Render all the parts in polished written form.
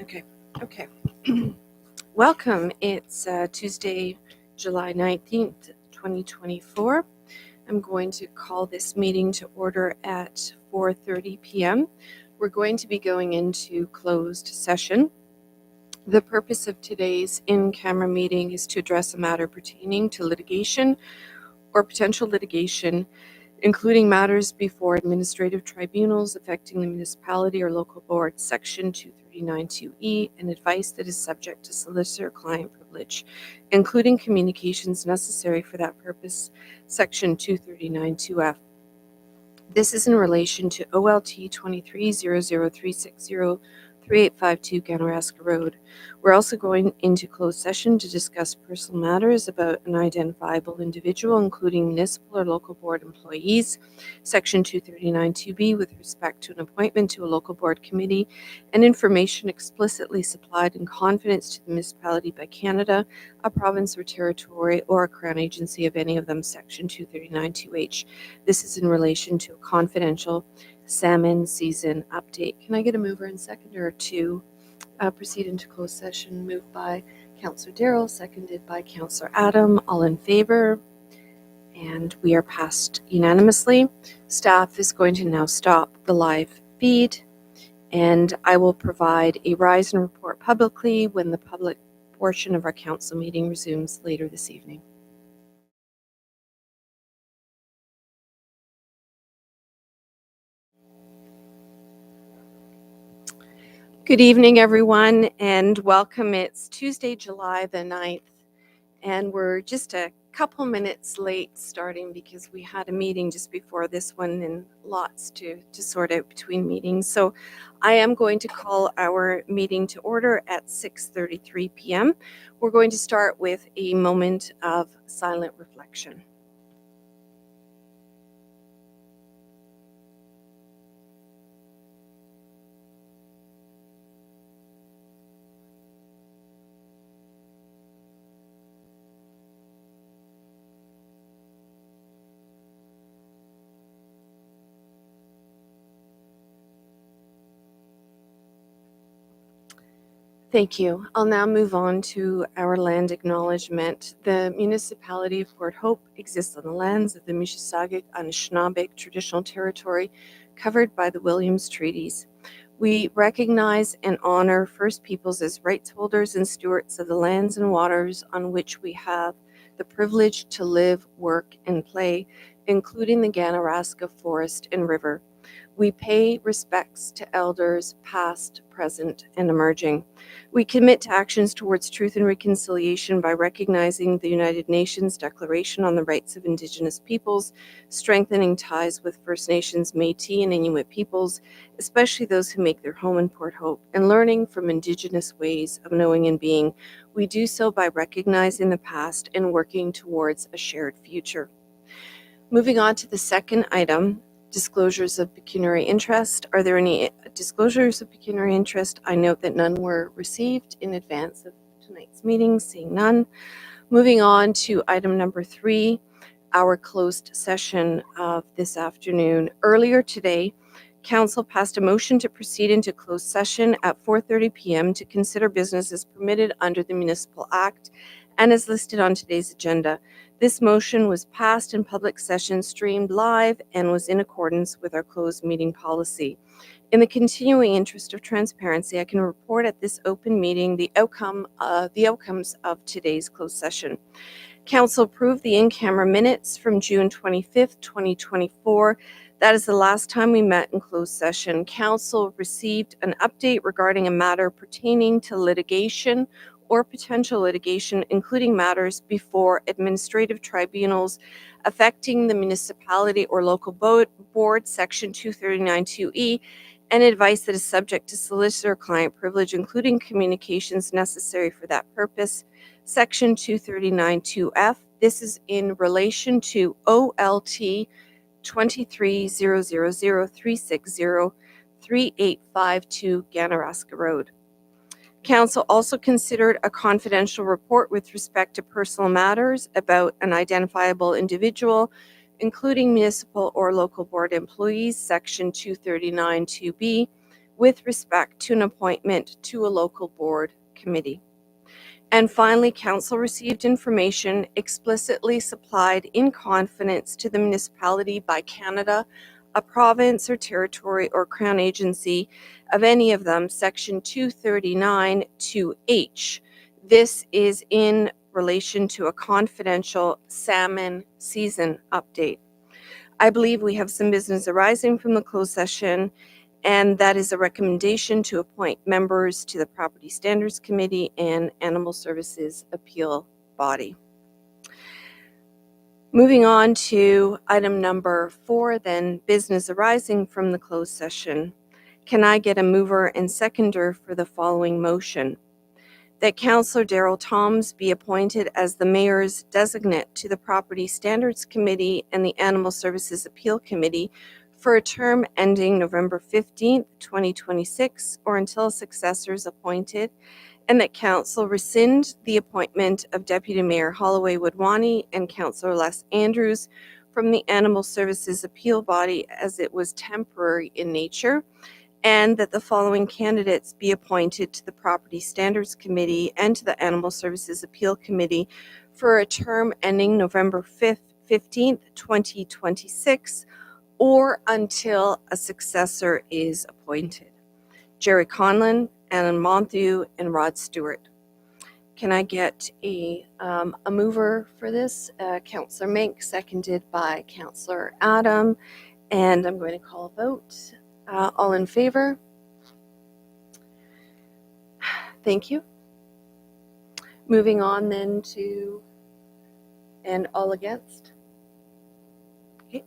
Okay. Welcome. It's Tuesday, July 19th, 2024. I'm going to call this meeting to order at 4:30 p.m. We're going to be going into closed session. The purpose of today's in-camera meeting is to address a matter pertaining to litigation or potential litigation, including matters before administrative tribunals affecting the municipality or local board, Section 239(2)E, and advice that is subject to solicitor-client privilege, including communications necessary for that purpose, Section 239(2)F. This is in relation to OLT 23-00360 3852 Ganaraska Road. We're also going into closed session to discuss personal matters about an identifiable individual, including municipal or local board employees, Section 239(2)B, with respect to an appointment to a local board committee, and information explicitly supplied in confidence to the municipality by Canada, a province or territory, or a Crown agency of any of them, Section 239(2)H. This is in relation to a confidential salmon season update. Can I get a mover and seconder to proceed into closed session? Moved by Councillor Darrell, seconded by Councillor Adam. All in favor? And we are passed unanimously. Staff is going to now stop the live feed, and I will provide a rise and report publicly when the public portion of our council meeting resumes later this evening. Good evening, everyone, and welcome. It's Tuesday, July the 9th, and we're just a couple minutes late starting because we had a meeting just before this one and lots to sort out between meetings. So I am going to call our meeting to order at 6:33 p.m. We're going to start with a moment of silent reflection. Thank you. I'll now move on to our land acknowledgement. The municipality of Port Hope exists on the lands of the Mississauga and Anishinaabe traditional territory covered by the Williams Treaties. We recognize and honor First Peoples as rights holders and stewards of the lands and waters on which we have the privilege to live, work, and play, including the Ganaraska Forest and River. We pay respects to elders past, present, and emerging. We commit to actions towards truth and reconciliation by recognizing the United Nations Declaration on the Rights of Indigenous Peoples, strengthening ties with First Nations, Métis, and Inuit peoples, especially those who make their home in Port Hope, and learning from Indigenous ways of knowing and being. We do so by recognizing the past and working towards a shared future. Moving on to the second item, disclosures of pecuniary interest. Are there any disclosures of pecuniary interest? I note that none were received in advance of tonight's meeting, seeing none. Moving on to item number 3, our closed session of this afternoon. Earlier today, Council passed a motion to proceed into closed session at 4:30 p.m. to consider business as permitted under the Municipal Act and is listed on today's agenda. This motion was passed in public session, streamed live, and was in accordance with our closed meeting policy. In the continuing interest of transparency, I can report at this open meeting the outcomes of today's closed session. Council approved the in-camera minutes from June 25th, 2024. That is the last time we met in closed session. Council received an update regarding a matter pertaining to litigation or potential litigation, including matters before administrative tribunals affecting the municipality or local board, Section 239(2)E, and advice that is subject to solicitor-client privilege, including communications necessary for that purpose, Section 239(2)F. This is in relation to OLT 23-00360 3852 Ganaraska Road. Council also considered a confidential report with respect to personal matters about an identifiable individual, including municipal or local board employees, Section 239(2)B, with respect to an appointment to a local board committee. And finally, Council received information explicitly supplied in confidence to the municipality by Canada, a province or territory or Crown agency of any of them, Section 239 2H. This is in relation to a confidential salmon season update. I believe we have some business arising from the closed session, and that is a recommendation to appoint members to the Property Standards Committee and Animal Services Appeal Body. Moving on to item number 4, then, business arising from the closed session. Can I get a mover and seconder for the following motion? That Councillor Darrell Toms be appointed as the Mayor's designate to the Property Standards Committee and the Animal Services Appeal Committee for a term ending November 15th, 2026, or until a successor is appointed, and that Council rescind the appointment of Deputy Mayor Holloway Wadhwani and Councillor Les Andrews from the Animal Services Appeal Body as it was temporary in nature, and that the following candidates be appointed to the Property Standards Committee and to the Animal Services Appeal Committee for a term ending November 15th, 2026, or until a successor is appointed. Jerry Conlon, Anna Monthew, and Rod Stewart. Can I get a mover for this? Councillor Mink, seconded by Councillor Adam, and I'm going to call a vote. All in favor? Thank you. Moving on then to, and all against? Okay,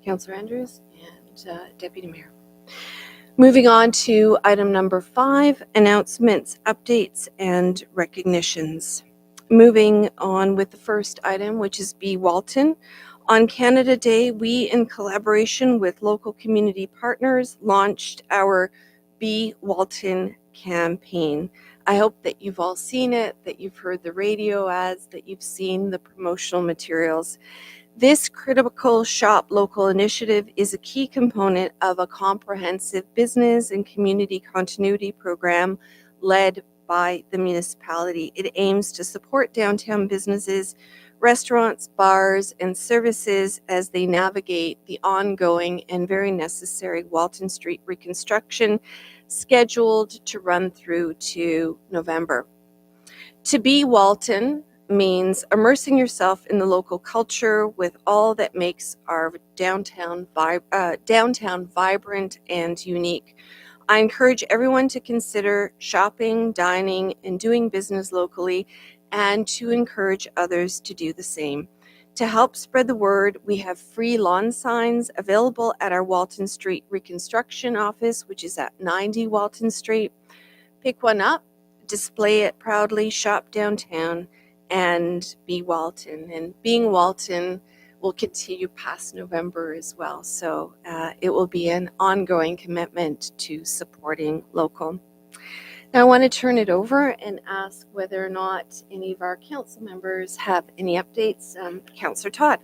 Councillor Andrews and Deputy Mayor. Moving on to item number 5, announcements, updates, and recognitions. Moving on with the first item, which is Be Walton. On Canada Day, we, in collaboration with local community partners, launched our Be Walton campaign. I hope that you've all seen it, that you've heard the radio ads, that you've seen the promotional materials. This critical shop local initiative is a key component of a comprehensive business and community continuity program led by the municipality. It aims to support downtown businesses, restaurants, bars, and services as they navigate the ongoing and very necessary Walton Street reconstruction scheduled to run through to November. To be Walton means immersing yourself in the local culture with all that makes our downtown vibrant and unique. I encourage everyone to consider shopping, dining, and doing business locally, and to encourage others to do the same. To help spread the word, we have free lawn signs available at our Walton Street Reconstruction Office, which is at 90 Walton Street. Pick one up, display it proudly, shop downtown, and be Walton. And being Walton will continue past November as well. So it will be an ongoing commitment to supporting local. Now I want to turn it over and ask whether or not any of our council members have any updates. Councillor Todd.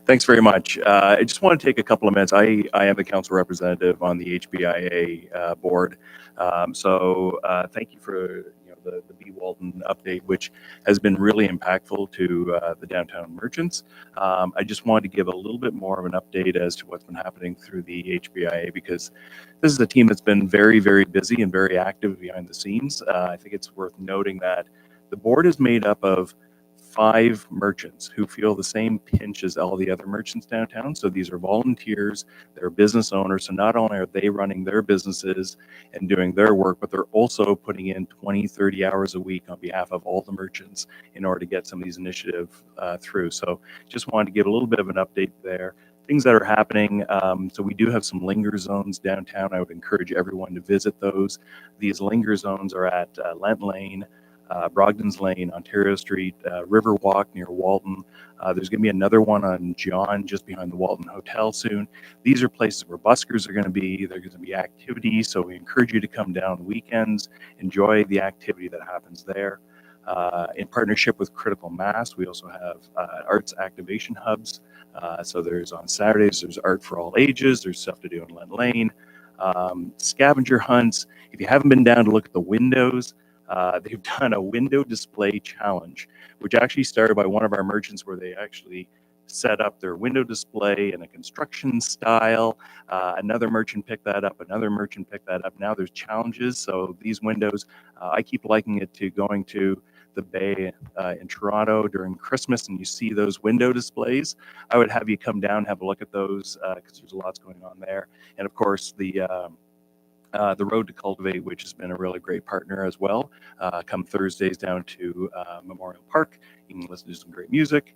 Thanks very much. I just want to take a couple of minutes. I am the council representative on the HBIA board. So thank you for the Be Walton update, which has been really impactful to the downtown merchants. I just wanted to give a little bit more of an update as to what's been happening through the HBIA, because this is a team that's been very, very busy and very active behind the scenes. I think it's worth noting that the board is made up of 5 merchants who feel the same pinch as all the other merchants downtown. So these are volunteers, they're business owners. So not only are they running their businesses and doing their work, but they're also putting in 20, 30 hours a week on behalf of all the merchants in order to get some of these initiatives through. So just wanted to give a little bit of an update there. Things that are happening. So we do have some linger zones downtown. I would encourage everyone to visit those. These linger zones are at Lent Lane, Brogdon's Lane, Ontario Street, Riverwalk near Walton. There's going to be another one on John just behind the Walton Hotel soon. These are places where buskers are going to be. There's going to be activities, so we encourage you to come down weekends, enjoy the activity that happens there. In partnership with Critical Mass, we also have arts activation hubs So there's on Saturdays, there's art for all ages. There's stuff to do in Len Lane. Scavenger hunts. If you haven't been down to look at the windows, they've done a window display challenge, which actually started by one of our merchants where they actually set up their window display in a construction style. Another merchant picked that up. Another merchant picked that up. Now there's challenges. So these windows, I keep liking it to going to the Bay in Toronto during Christmas, and you see those window displays. I would have you come down, have a look at those because there's lots going on there. And of course, the Road to Cultivate, which has been a really great partner as well. Come Thursdays down to Memorial Park. You can listen to some great music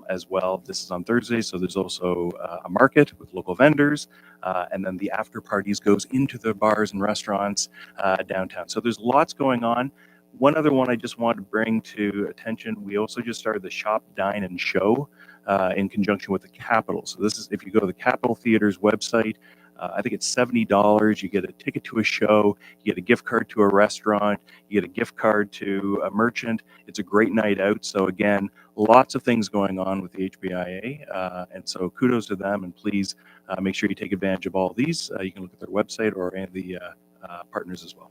as well. This is on Thursdays, so there's also a market with local vendors. And then the after parties goes into the bars and restaurants downtown. So there's lots going on. One other one I just wanted to bring to attention, we also just started the Shop, Dine, and Show in conjunction with the Capitol. So this is, if you go to the Capitol Theater's website, I think it's $70. You get a ticket to a show, you get a gift card to a restaurant, you get a gift card to a merchant. It's a great night out. So again, lots of things going on with the HBIA. And so kudos to them, and please make sure you take advantage of all these. You can look at their website or any of the partners as well.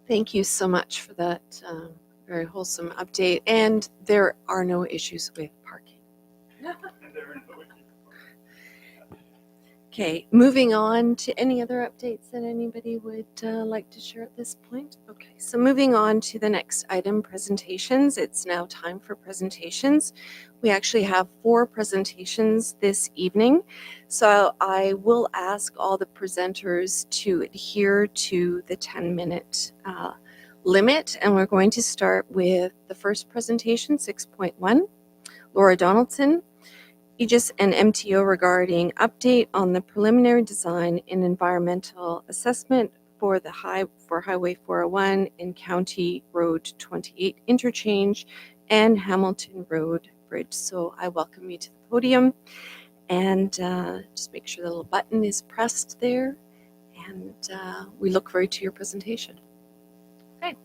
Thank you so much for that very wholesome update. And there are no issues with parking. Okay, moving on to any other updates that anybody would like to share at this point. Okay, so moving on to the next item, presentations. It's now time for presentations. We actually have 4 presentations this evening. So I will ask all the presenters to adhere to the 10-minute limit. And we're going to start with the first presentation, 6.1, Laura Donaldson, Aegis and MTO regarding update on the preliminary design and environmental assessment for the Highway 401 and County Road 28 interchange and Hamilton Road Bridge. So I welcome you to the podium, and just make sure the little button is pressed there, and we look forward to your presentation. Okay.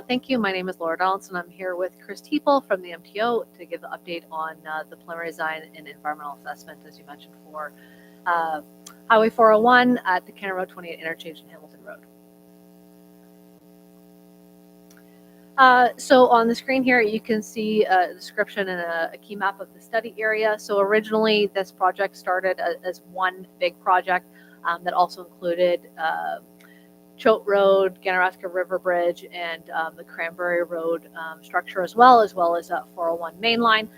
Thank you. My name is Laura Donaldson. I'm here with Chris Teeple from the MTO to give the update on the preliminary design and environmental assessment, as you mentioned, for Highway 401 at the Canada Road 28 interchange in Hamilton Road. So on the screen here, you can see a description and a key map of the study area. So originally, this project started as one big project that also included Choate Road, Ganaraska River Bridge, and the Cranberry Road structure as well as 401 mainline.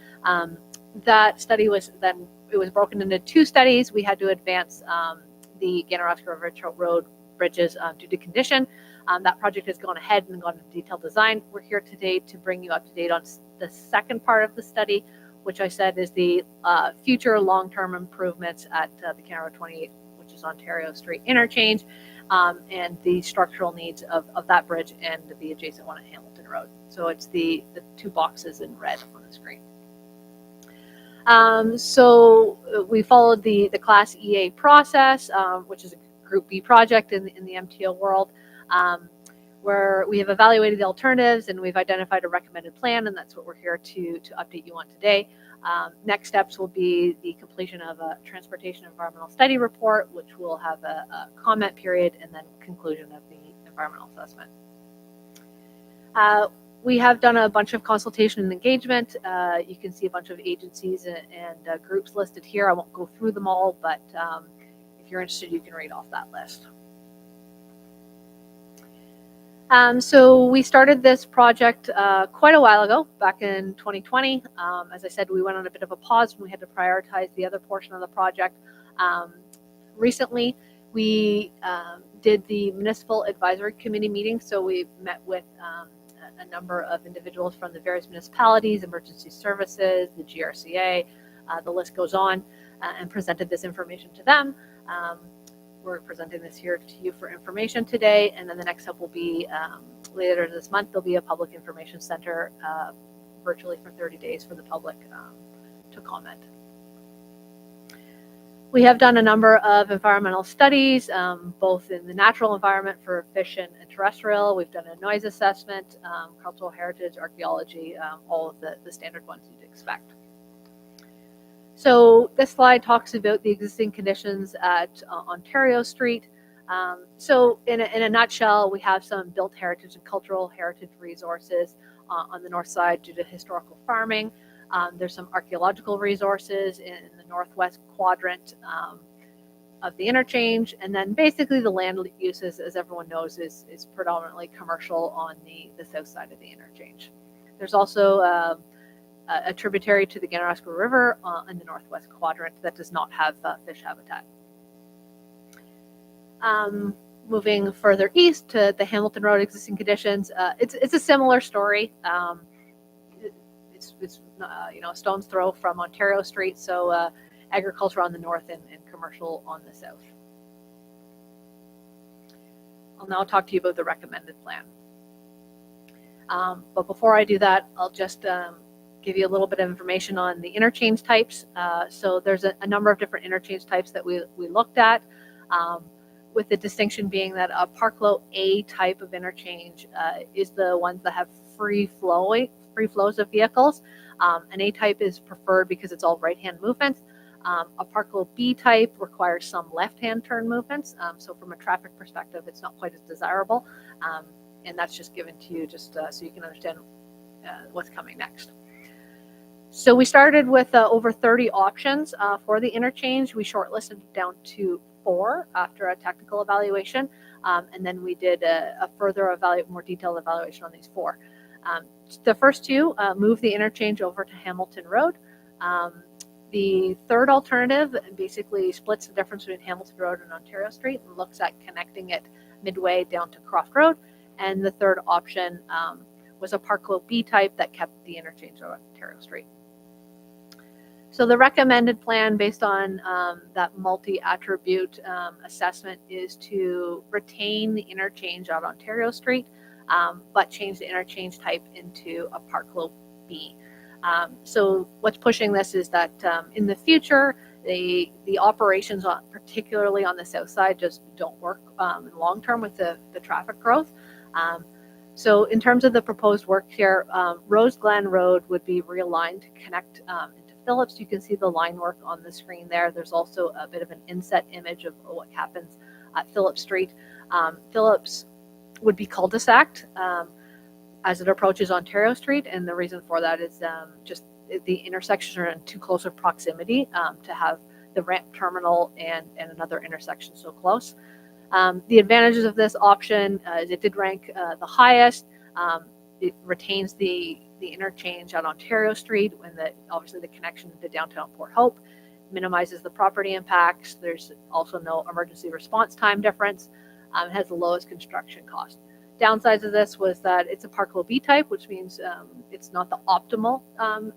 That study was then, it was broken into 2 studies. We had to advance the Ganaraska River Choate Road bridges due to condition. That project has gone ahead and gone into detailed design. We're here today to bring you up to date on the second part of the study, which I said is the future long-term improvements at the Canada Road 28, which is Ontario Street interchange. And the structural needs of that bridge and the adjacent one at Hamilton Road. So it's the 2 boxes in red on the screen. So we followed the Class EA process, which is a Group B project in the MTO world, where we have evaluated the alternatives and we've identified a recommended plan, and that's what we're here to update you on today. Next steps will be the completion of a transportation environmental study report, which will have a comment period, and then conclusion of the environmental assessment. We have done a bunch of consultation and engagement. You can see a bunch of agencies and groups listed here. I won't go through them all, but if you're interested, you can read off that list. So we started this project quite a while ago, back in 2020. As I said, we went on a bit of a pause when we had to prioritize the other portion of the project. Recently, we did the Municipal Advisory Committee meeting. So we met with a number of individuals from the various municipalities, emergency services, the GRCA, the list goes on, and presented this information to them. We're presenting this here to you for information today, and then the next step will be later this month. There'll be a public information center virtually for 30 days for the public to comment. We have done a number of environmental studies, both in the natural environment for fish and terrestrial. We've done a noise assessment, cultural heritage, archaeology, all of the standard ones expect. So this slide talks about the existing conditions at Ontario Street. So in a nutshell, we have some built heritage and cultural heritage resources on the north side due to historical farming. There's some archaeological resources in the northwest quadrant of the interchange, and then basically the land uses, as everyone knows, is predominantly commercial on the south side of the interchange. There's also a tributary to the Ganaraska River in the northwest quadrant that does not have fish habitat. Moving further east to the Hamilton Road existing conditions, it's a similar story. It's a stone's throw from Ontario Street, so agriculture on the north and commercial on the south. I'll now talk to you about the recommended plan. But before I do that, I'll just give you a little bit of information on the interchange types. So there's a number of different interchange types that we looked at, with the distinction being that a Parklow A type of interchange is the ones that have free flows of vehicles. An A type is preferred because it's all right-hand movements. A Parklow B type requires some left-hand turn movements. So from a traffic perspective, it's not quite as desirable. And that's just given to you just so you can understand what's coming next. So we started with over 30 options for the interchange. We shortlisted down to 4 after a technical evaluation, and then we did a further more detailed evaluation on these 4. The first 2 move the interchange over to Hamilton Road. The third alternative basically splits the difference between Hamilton Road and Ontario Street and looks at connecting it midway down to Croft Road. And the third option was a Parklow B type that kept the interchange on Ontario Street. So the recommended plan based on that multi-attribute assessment is to retain the interchange on Ontario Street, but change the interchange type into a Parklow B. So what's pushing this is that in the future, the operations, particularly on the south side, just don't work in long term with the traffic growth. So in terms of the proposed work here, Rose Glen Road would be realigned to connect into Phillips. You can see the line work on the screen there. There's also a bit of an inset image of what happens at Phillips Street. Phillips would be cul-de-saced as it approaches Ontario Street, and the reason for that is just the intersections are in too close of proximity to have the ramp terminal and another intersection so close. The advantages of this option is it did rank the highest. It retains the interchange on Ontario Street when obviously the connection to downtown Port Hope, minimizes the property impacts. There's also no emergency response time difference. It has the lowest construction cost. Downsides of this was that it's a Parklow B type, which means it's not the optimal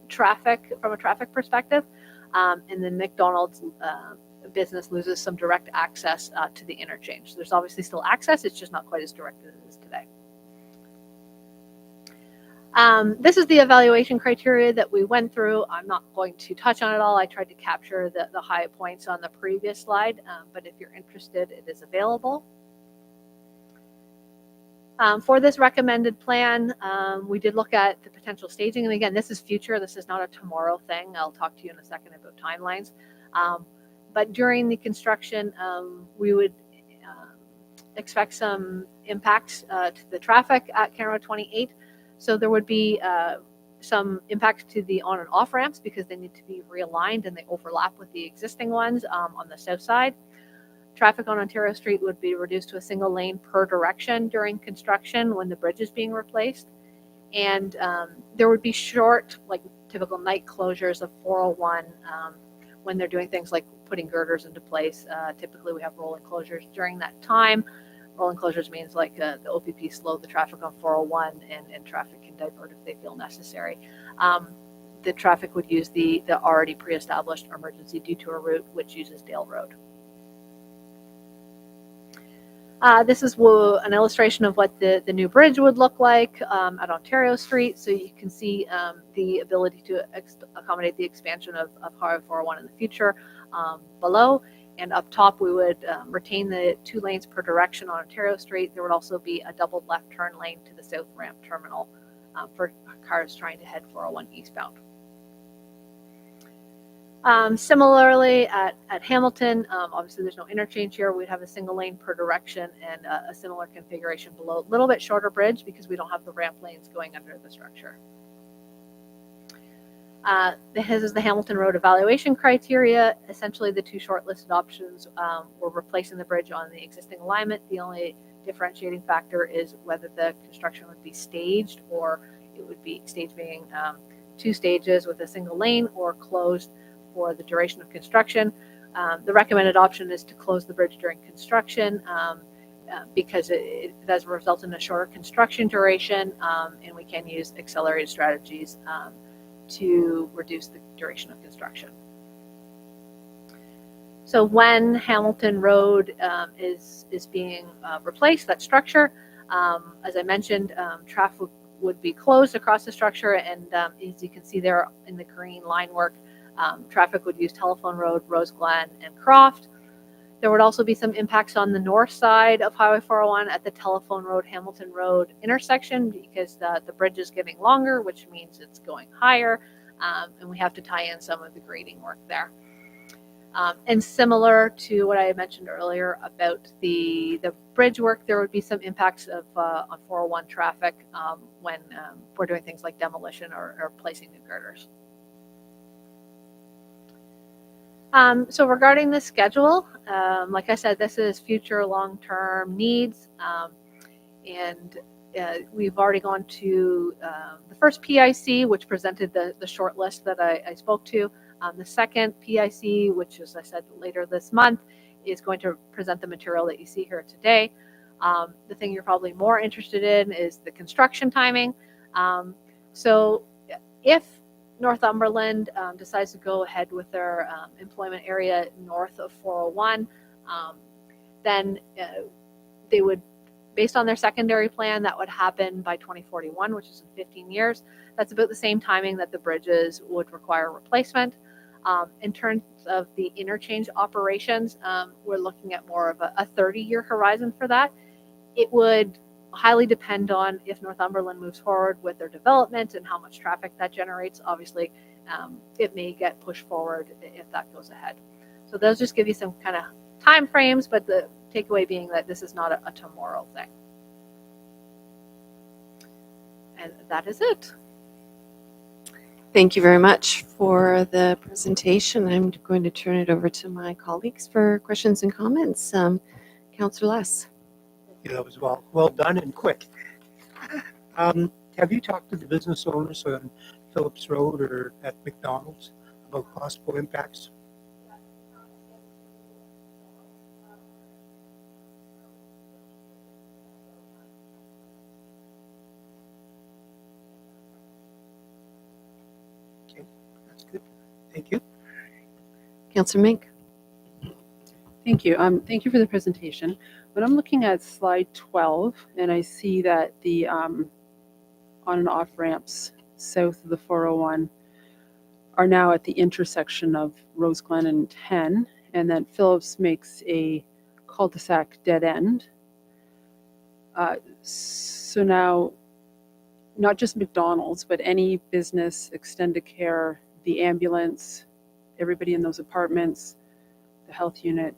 traffic from a traffic perspective. And the McDonald's business loses some direct access to the interchange. There's obviously still access, it's just not quite as direct as it is today. This is the evaluation criteria that we went through. I'm not going to touch on it all. I tried to capture the high points on the previous slide, but if you're interested, it is available. For this recommended plan, we did look at the potential staging. And again, this is future. This is not a tomorrow thing. I'll talk to you in a second about timelines. But during the construction, we would expect some impacts to the traffic at Canada 28. So there would be some impacts to the on and off ramps because they need to be realigned and they overlap with the existing ones on the south side. Traffic on Ontario Street would be reduced to a single lane per direction during construction when the bridge is being replaced. And there would be short, like typical night closures of 401 when they're doing things like putting girders into place. Typically we have rolling closures during that time. Rolling closures means like the OPP slowed the traffic on 401 and traffic can divert if they feel necessary. The traffic would use the already pre-established emergency detour route, which uses Dale Road. This is an illustration of what the new bridge would look like at Ontario Street. So you can see the ability to accommodate the expansion of Highway 401 in the future below. And up top, we would retain the 2 lanes per direction on Ontario Street. There would also be a double left turn lane to the south ramp terminal for cars trying to head 401 eastbound. Similarly, at Hamilton, obviously there's no interchange here. We'd have a single lane per direction and a similar configuration below. A little bit shorter bridge because we don't have the ramp lanes going under the structure. This is the Hamilton Road evaluation criteria. Essentially, the two shortlisted options were replacing the bridge on the existing alignment. The only differentiating factor is whether the construction would be staged, or it would be staged being 2 stages with a single lane, or closed for the duration of construction. The recommended option is to close the bridge during construction because it does result in a shorter construction duration, and we can use accelerated strategies to reduce the duration of construction. So when Hamilton Road is being replaced, that structure, as I mentioned, traffic would be closed across the structure, and as you can see there in the green line work, traffic would use Telephone Road, Rose Glen, and Croft. There would also be some impacts on the north side of Highway 401 at the Telephone Road, Hamilton Road intersection, because the bridge is getting longer, which means it's going higher, and we have to tie in some of the grading work there. And similar to what I had mentioned earlier about the bridge work, there would be some impacts of on 401 traffic when we're doing things like demolition or placing new girders. So regarding the schedule, like I said, this is future long-term needs, and we've already gone to the first PIC, which presented the short list that I spoke to. The second PIC, which, as I said, later this month, is going to present the material that you see here today. The thing you're probably more interested in is the construction timing. So if Northumberland decides to go ahead with their employment area north of 401, then they would, based on their secondary plan, that would happen by 2041, which is in 15 years. That's about the same timing that the bridges would require replacement. In terms of the interchange operations, we're looking at more of a 30-year horizon for that. It would highly depend on if Northumberland moves forward with their development and how much traffic that generates. Obviously, it may get pushed forward if that goes ahead. So those just give you some kind of time frames, but the takeaway being that this is not a tomorrow thing. And that is it. Thank you very much for the presentation. I'm going to turn it over to my colleagues for questions and comments. Councillor Less. Yeah, that was well done and quick. Have you talked to the business owners on Phillips Road or at McDonald's about possible impacts? Okay, that's good. Thank you. Councillor Mink. Thank you. Thank you for the presentation. When I'm looking at slide 12, and I see that the on and off ramps south of the 401 are now at the intersection of Rose Glen and 10, and then Phillips makes a cul-de-sac dead end. So now, not just McDonald's, but any business, extended care, the ambulance, everybody in those apartments, the health unit,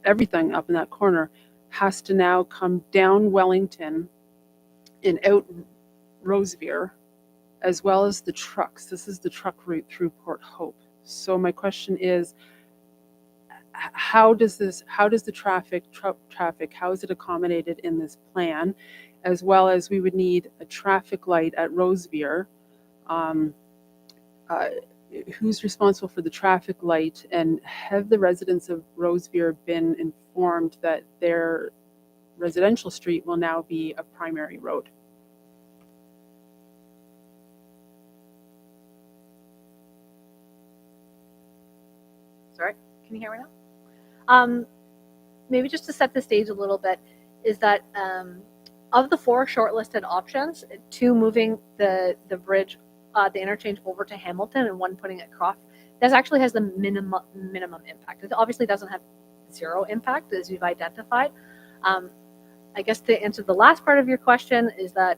everything up in that corner has to now come down Wellington and out Rosevere, as well as the trucks. This is the truck route through Port Hope. So my question is, how does the traffic, how is it accommodated in this plan? As well as we would need a traffic light at Rosevere. Who's responsible for the traffic light, and have the residents of Rosevere been informed that their residential street will now be a primary road? Sorry, can you hear me now? Maybe just to set the stage a little bit, is that of the 4 shortlisted options, 2 moving the bridge, the interchange over to Hamilton, and 1 putting it Croft, this actually has the minimum impact. It obviously doesn't have 0 impact, as you've identified. I guess to answer the last part of your question is that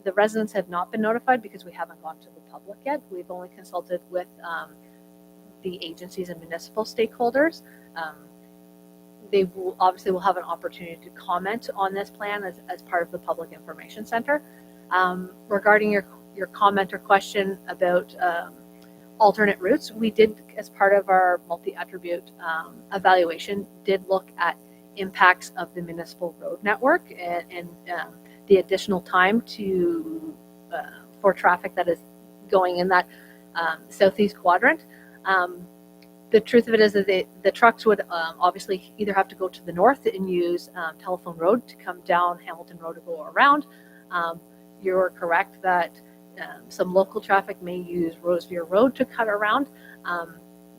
the residents have not been notified because we haven't gone to the public yet. We've only consulted with the agencies and municipal stakeholders. They will obviously will have an opportunity to comment on this plan as part of the Public Information Center. Regarding your comment or question about alternate routes, we did, as part of our multi-attribute evaluation, did look at impacts of the municipal road network and the additional time to for traffic that is going in that southeast quadrant. The truth of it is that the trucks would obviously either have to go to the north and use Telephone Road to come down Hamilton Road to go around. You're correct that some local traffic may use Rosevere Road to cut around.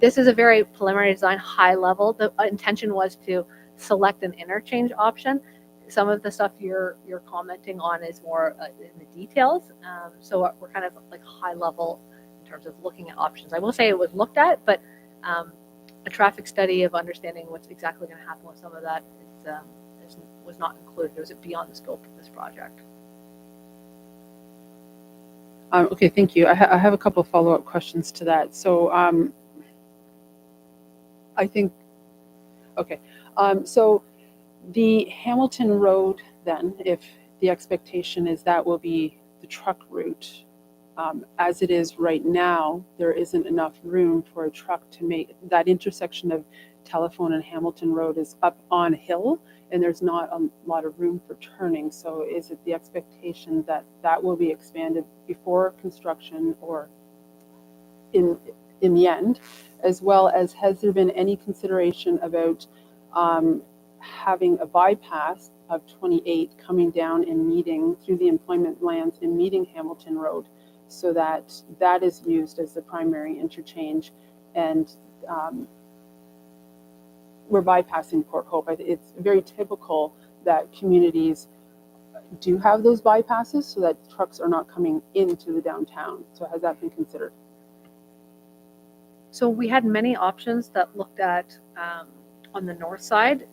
This is a very preliminary design, high level. The intention was to select an interchange option. Some of the stuff you're commenting on is more in the details. So we're kind of like high level in terms of looking at options. I will say it was looked at, but a traffic study of understanding what's exactly going to happen with some of that was not included. It was beyond the scope of this project. Okay, thank you. I have a couple of follow-up questions to that. So I think, okay. So the Hamilton Road then, if the expectation is that will be the truck route, as it is right now, there isn't enough room for a truck to make that intersection of Telephone and Hamilton Road is up on hill, and there's not a lot of room for turning. So is it the expectation that that will be expanded before construction or in the end, as well as has there been any consideration about having a bypass of 28 coming down and meeting through the employment lands and meeting Hamilton Road, so that that is used as the primary interchange, and we're bypassing Port Hope. It's very typical that communities do have those bypasses so that trucks are not coming into the downtown. So has that been considered? So we had many options that looked at on the north side,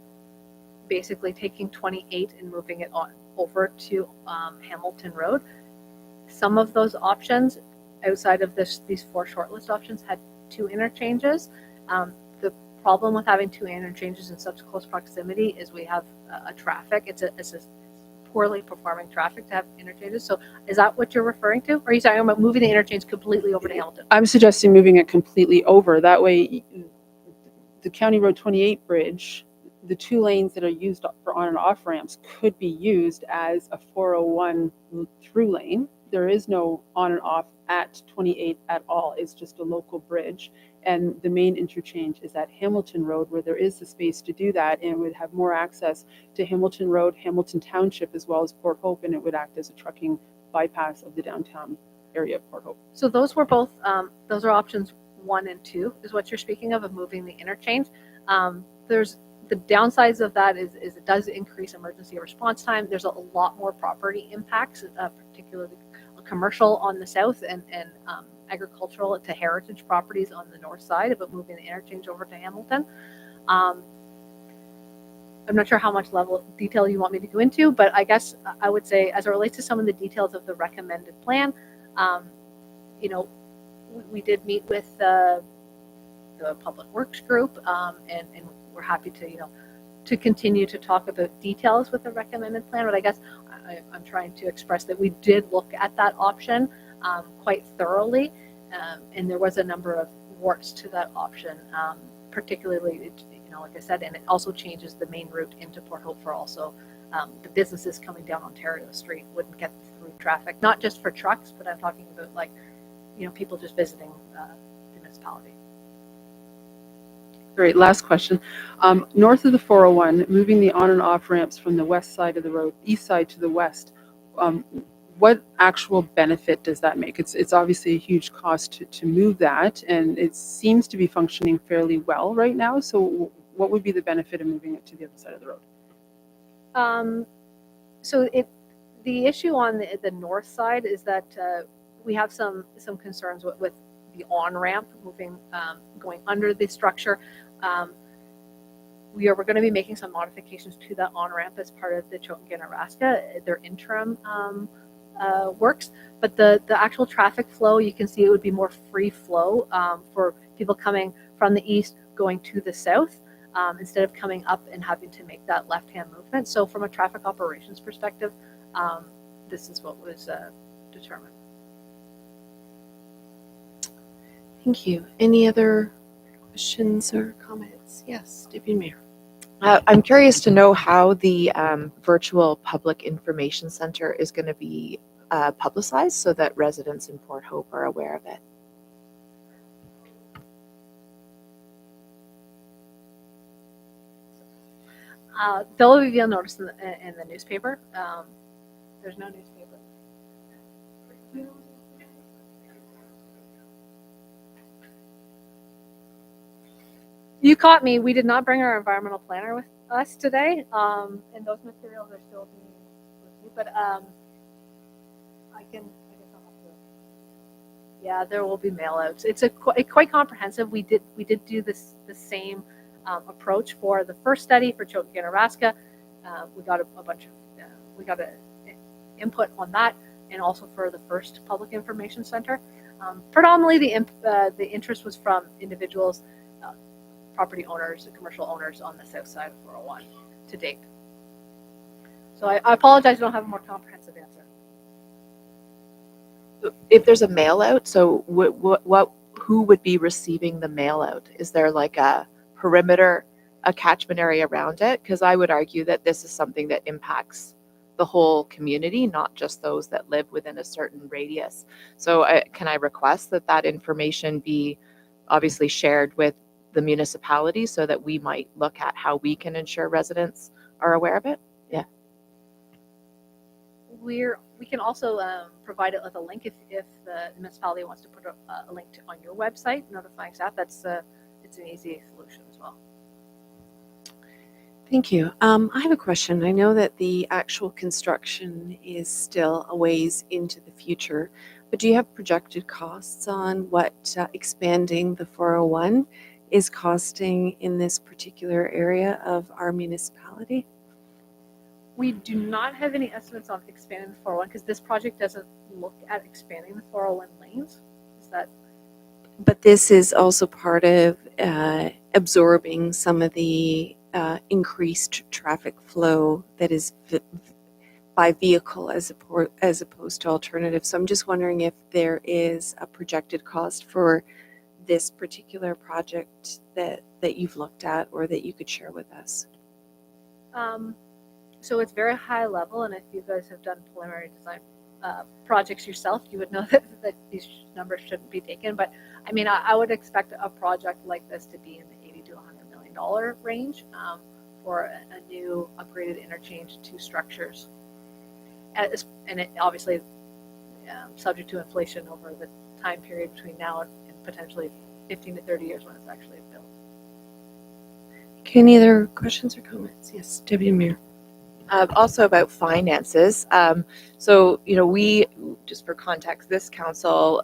basically taking 28 and moving it on over to Hamilton Road. Some of those options outside of these four shortlist options had two interchanges. The problem with having two interchanges in such close proximity is we have a traffic. It's a poorly performing traffic to have interchanges. So is that what you're referring to? Or are you talking about moving the interchange completely over to Hamilton? I'm suggesting moving it completely over. That way, the County Road 28 bridge, the two lanes that are used for on and off ramps could be used as a 401 through lane. There is no on and off at 28 at all. It's just a local bridge. And the main interchange is at Hamilton Road, where there is the space to do that, and would have more access to Hamilton Road, Hamilton Township, as well as Port Hope, and it would act as a trucking bypass of the downtown area of Port Hope. So those were both, those are options 1 and 2 is what you're speaking of moving the interchange. There's the downsides of that is it does increase emergency response time. There's a lot more property impacts, particularly commercial on the south and agricultural to heritage properties on the north side, about moving the interchange over to Hamilton. I'm not sure how much level of detail you want me to go into, but I guess I would say, as it relates to some of the details of the recommended plan, we did meet with the Public Works group, and we're happy to continue to talk about details with the recommended plan. But I guess I'm trying to express that we did look at that option quite thoroughly, and there was a number of warts to that option, particularly, like I said, and it also changes the main route into Port Hope for also the businesses coming down Ontario Street wouldn't get through traffic, not just for trucks, but I'm talking about people just visiting the municipality. Great, last question. North of the 401, moving the on and off ramps from the west side of the road, east side to the west, what actual benefit does that make? It's obviously a huge cost to move that, and it seems to be functioning fairly well right now. So what would be the benefit of moving it to the other side of the road? The issue on the north side is that we have some concerns with the on-ramp moving, going under the structure. We're going to be making some modifications to that on-ramp as part of the Chotanagin-Araska, their interim works. But the actual traffic flow, you can see it would be more free flow for people coming from the east going to the south instead of coming up and having to make that left-hand movement. So from a traffic operations perspective, this is what was determined. Thank you. Any other questions or comments? Yes, Deputy Mayor. I'm curious to know how the virtual public information center is going to be publicized so that residents in Port Hope are aware of it. There'll be a notice in the newspaper. There's no newspaper. You caught me. We did not bring our environmental planner with us today, and those materials are still being reviewed. But I guess I'll have to. Yeah, there will be mailouts. It's quite comprehensive. We did do the same approach for the first study for Choke and Araska. We got a bunch of we got a input on that, and also for the first public information center. Predominantly, the interest was from individuals, property owners, and commercial owners on the south side of 401 to date. So I apologize, I don't have a more comprehensive answer. If there's a mail out, so who would be receiving the mail out? Is there like a perimeter, a catchment area around it? Because I would argue that this is something that impacts the whole community, not just those that live within a certain radius. So can I request that information be obviously shared with the municipality so that we might look at how we can ensure residents are aware of it? Yeah. We can also provide it with a link if the municipality wants to put a link on your website notifying staff. It's an easy solution as well. Thank you. I have a question. I know that the actual construction is still a ways into the future, but do you have projected costs on what expanding the 401 is costing in this particular area of our municipality? We do not have any estimates on expanding the 401 because this project doesn't look at expanding the 401 lanes. Is that? But this is also part of absorbing some of the increased traffic flow that is by vehicle as opposed to alternative. So I'm just wondering if there is a projected cost for this particular project that you've looked at or that you could share with us. So it's very high level, and if you guys have done preliminary design projects yourself, you would know that these numbers shouldn't be taken. But I mean, I would expect a project like this to be in the $80 to $100 million range for a new upgraded interchange, 2 structures, and it obviously subject to inflation over the time period between now and potentially 15 to 30 years when it's actually built. Okay, any other questions or comments? Yes, Deputy Mayor. Also about finances. So, we, just for context, this council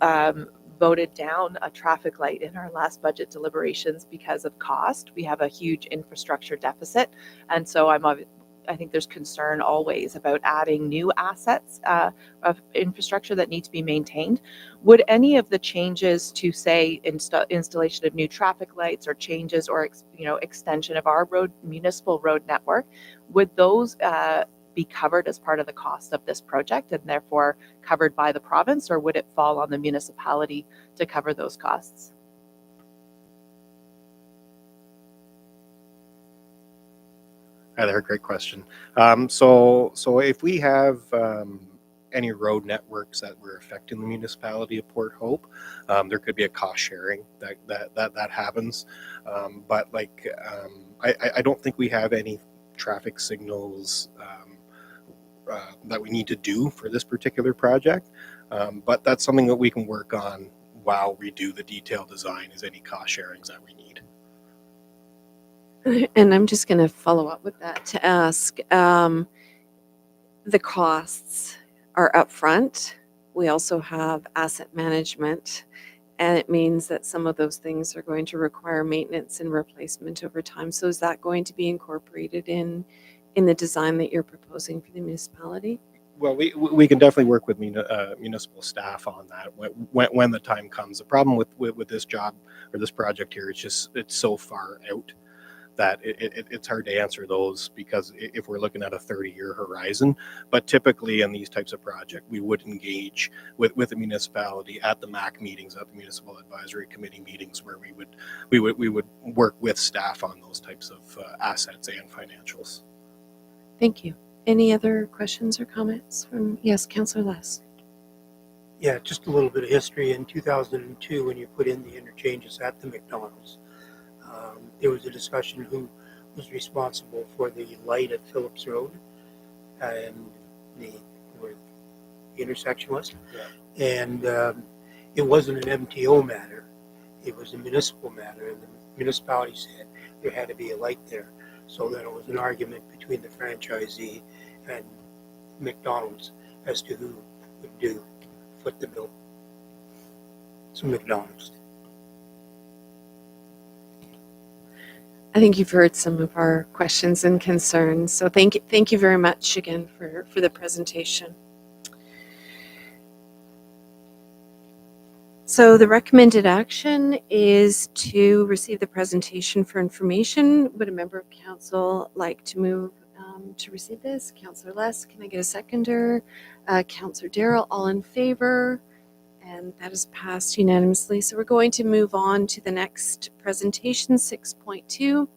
voted down a traffic light in our last budget deliberations because of cost. We have a huge infrastructure deficit. And so I think there's concern always about adding new assets of infrastructure that need to be maintained. Would any of the changes to, say, installation of new traffic lights or changes or extension of our municipal road network, would those be covered as part of the cost of this project and therefore covered by the province, or would it fall on the municipality to cover those costs? Hi there, great question. So if we have any road networks that were affecting the municipality of Port Hope, there could be a cost sharing that happens. But I don't think we have any traffic signals that we need to do for this particular project. But that's something that we can work on while we do the detailed design, is any cost sharings that we need. And I'm just going to follow up with that to ask, the costs are upfront. We also have asset management, and it means that some of those things are going to require maintenance and replacement over time. So is that going to be incorporated in the design that you're proposing for the municipality? Well, we can definitely work with municipal staff on that when the time comes. The problem with this job or this project here is just it's so far out that it's hard to answer those, because if we're looking at a 30-year horizon. But typically in these types of projects, we would engage with the municipality at the MAC meetings, at the Municipal Advisory Committee meetings, where we would work with staff on those types of assets and financials. Thank you. Any other questions or comments from, yes, Councillor Les? Yeah, just a little bit of history. In 2002, when you put in the interchanges at the McDonald's, there was a discussion who was responsible for the light at Phillips Road and where the intersection was. Yeah. And it wasn't an MTO matter. It was a municipal matter, and the municipality said there had to be a light there. So then it was an argument between the franchisee and McDonald's as to who would foot the bill. So McDonald's. I think you've heard some of our questions and concerns. So thank you very much again for the presentation. So the recommended action is to receive the presentation for information. Would a member of council like to move to receive this? Councillor Les, can I get a seconder? Councillor Darrell, all in favor? And that is passed unanimously. So we're going to move on to the next presentation, 6.2.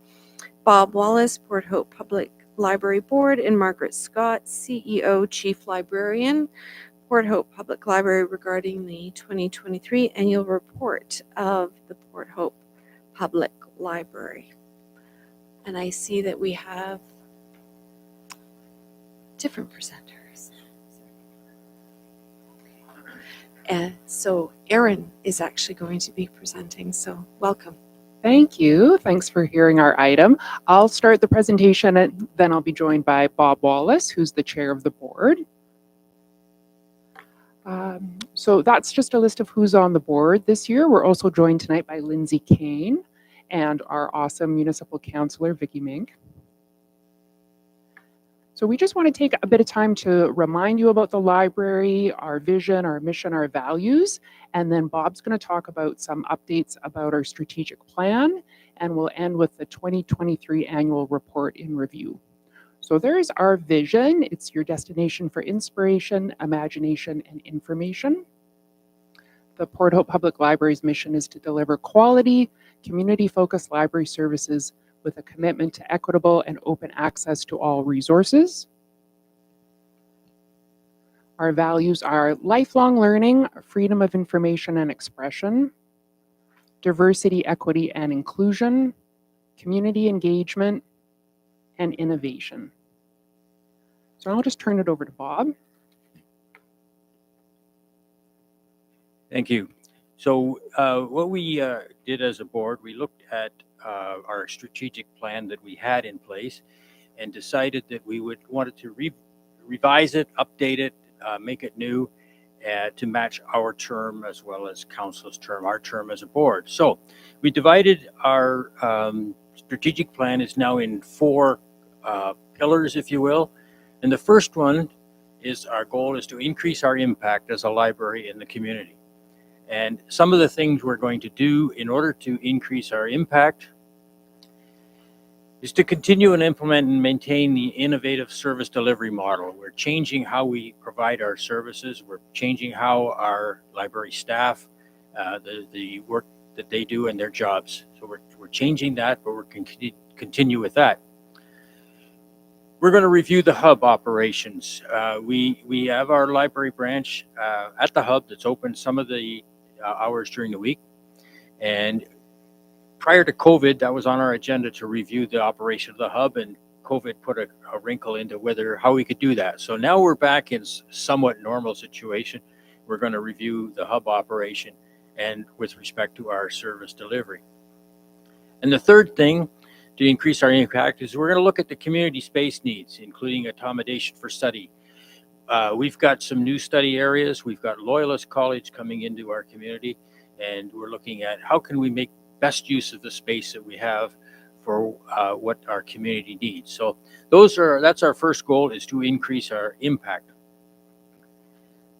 Bob Wallace, Port Hope Public Library Board, and Margaret Scott, CEO, Chief Librarian, Port Hope Public Library, regarding the 2023 annual report of the Port Hope Public Library. And I see that we have different presenters. And so Erin is actually going to be presenting, so welcome. Thank you. Thanks for hearing our item. I'll start the presentation and then I'll be joined by Bob Wallace, who's the chair of the board. So that's just a list of who's on the board this year. We're also joined tonight by Lindsay Kane and our awesome municipal councillor, Vicky Mink. So we just want to take a bit of time to remind you about the library, our vision, our mission, our values, and then Bob's going to talk about some updates about our strategic plan, and we'll end with the 2023 annual report in review. So there's our vision. It's your destination for inspiration, imagination, and information. The Port Hope Public Library's mission is to deliver quality, community-focused library services with a commitment to equitable and open access to all resources. Our values are lifelong learning, freedom of information and expression, diversity, equity, and inclusion, community engagement, and innovation. So I'll just turn it over to Bob. Thank you. So what we did as a board, we looked at our strategic plan that we had in place and decided that we wanted to revise it, update it, make it new to match our term as well as council's term, our term as a board. So we divided our strategic plan is now in 4 pillars, if you will. And the first one is our goal is to increase our impact as a library in the community. And some of the things we're going to do in order to increase our impact is to continue and implement and maintain the innovative service delivery model. We're changing how we provide our services. We're changing how our library staff, the work that they do and their jobs. So we're changing that, but we're continue with that. We're going to review the hub operations. We have our library branch at the hub that's open some of the hours during the week. And prior to COVID, that was on our agenda to review the operation of the hub, and COVID put a wrinkle into how we could do that. So now we're back in somewhat normal situation. We're going to review the hub operation and with respect to our service delivery. And the third thing to increase our impact is we're going to look at the community space needs, including accommodation for study. We've got some new study areas. We've got Loyalist College coming into our community, and we're looking at how can we make best use of the space that we have for what our community needs. So that's our first goal, is to increase our impact.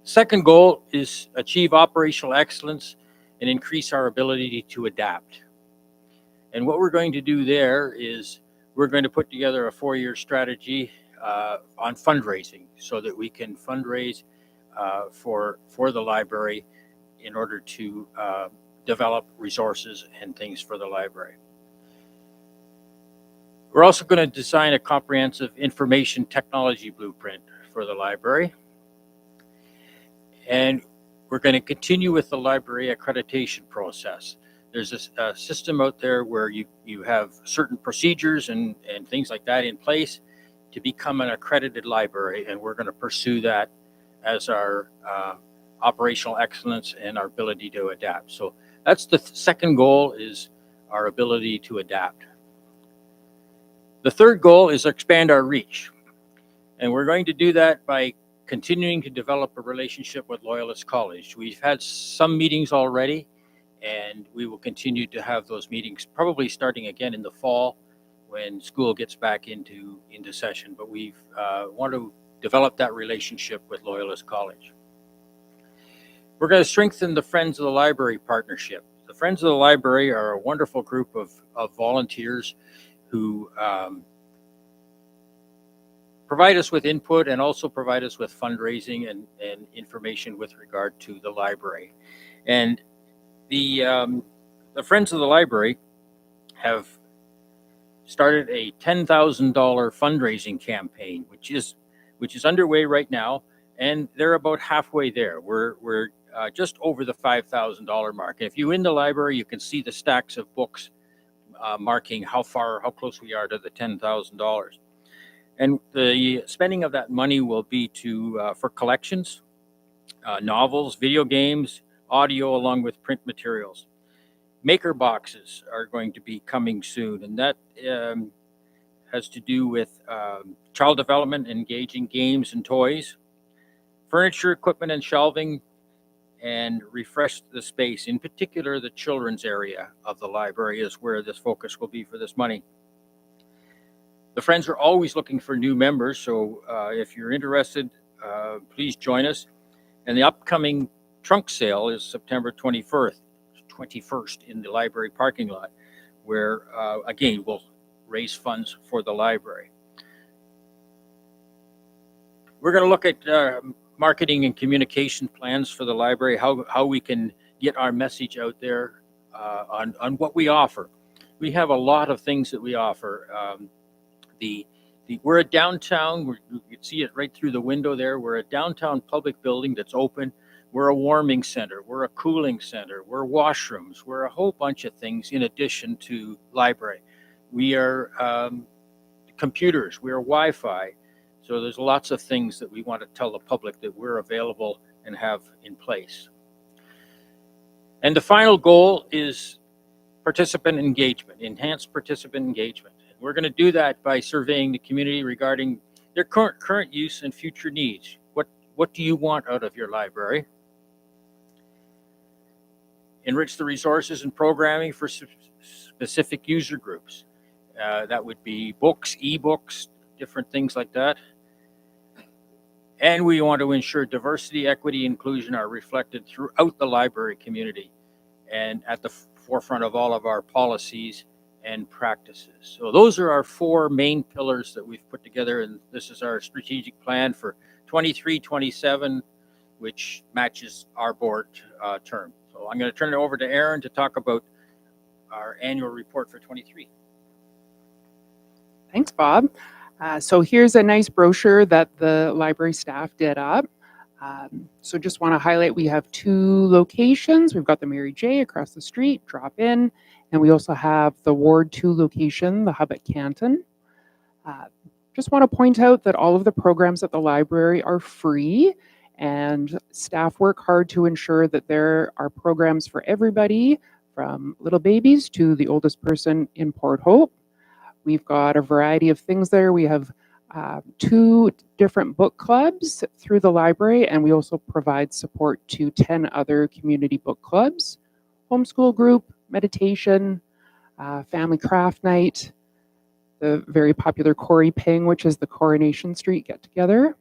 Second goal is achieve operational excellence and increase our ability to adapt. And what we're going to do there is we're going to put together a 4-year strategy on fundraising so that we can fundraise for the library in order to develop resources and things for the library. We're also going to design a comprehensive information technology blueprint for the library. And we're going to continue with the library accreditation process. There's a system out there where you have certain procedures and things like that in place to become an accredited library, and we're going to pursue that as our operational excellence and our ability to adapt. So that's the second goal, is our ability to adapt. The third goal is expand our reach, and we're going to do that by continuing to develop a relationship with Loyalist College. We've had some meetings already, and we will continue to have those meetings, probably starting again in the fall when school gets back into session. But we want to develop that relationship with Loyalist College. We're going to strengthen the Friends of the Library partnership. The Friends of the Library are a wonderful group of volunteers who provide us with input and also provide us with fundraising and information with regard to the library. And the Friends of the Library have started a $10,000 fundraising campaign, which is underway right now, and they're about halfway there. We're just over the $5,000 mark. And if you're in the library, you can see the stacks of books marking how close we are to the $10,000. And the spending of that money will be for collections, novels, video games, audio, along with print materials. Maker boxes are going to be coming soon, and that has to do with child development, engaging games and toys, furniture, equipment, and shelving, and refresh the space. In particular, the children's area of the library is where this focus will be for this money. The Friends are always looking for new members, so if you're interested, please join us. And the upcoming trunk sale is September 21st in the library parking lot, where, again, we'll raise funds for the library. We're going to look at marketing and communication plans for the library, how we can get our message out there on what we offer. We have a lot of things that we offer. We're a downtown, you can see it right through the window there. We're a downtown public building that's open. We're a warming center. We're a cooling center. We're washrooms. We're a whole bunch of things in addition to library. We are computers. We are Wi-Fi. So there's lots of things that we want to tell the public that we're available and have in place. And the final goal is participant engagement, enhanced participant engagement. We're going to do that by surveying the community regarding their current use and future needs. What do you want out of your library? Enrich the resources and programming for specific user groups. That would be books, ebooks, different things like that. And we want to ensure diversity, equity, inclusion are reflected throughout the library community and at the forefront of all of our policies and practices. So those are our 4 main pillars that we've put together, and this is our strategic plan for 23-27, which matches our board term. So I'm going to turn it over to Aaron to talk about our annual report for 23. Thanks, Bob. So here's a nice brochure that the library staff did up. So just want to highlight, we have 2 locations. We've got the Mary J across the street, drop in, and we also have the Ward 2 location, the hub at Canton. Just want to point out that all of the programs at the library are free, and staff work hard to ensure that there are programs for everybody, from little babies to the oldest person in Port Hope. We've got a variety of things there. We have 2 different book clubs through the library, and we also provide support to 10 other community book clubs, homeschool group, meditation, family craft night, the very popular Corey Ping, which is the Coronation Street get-together.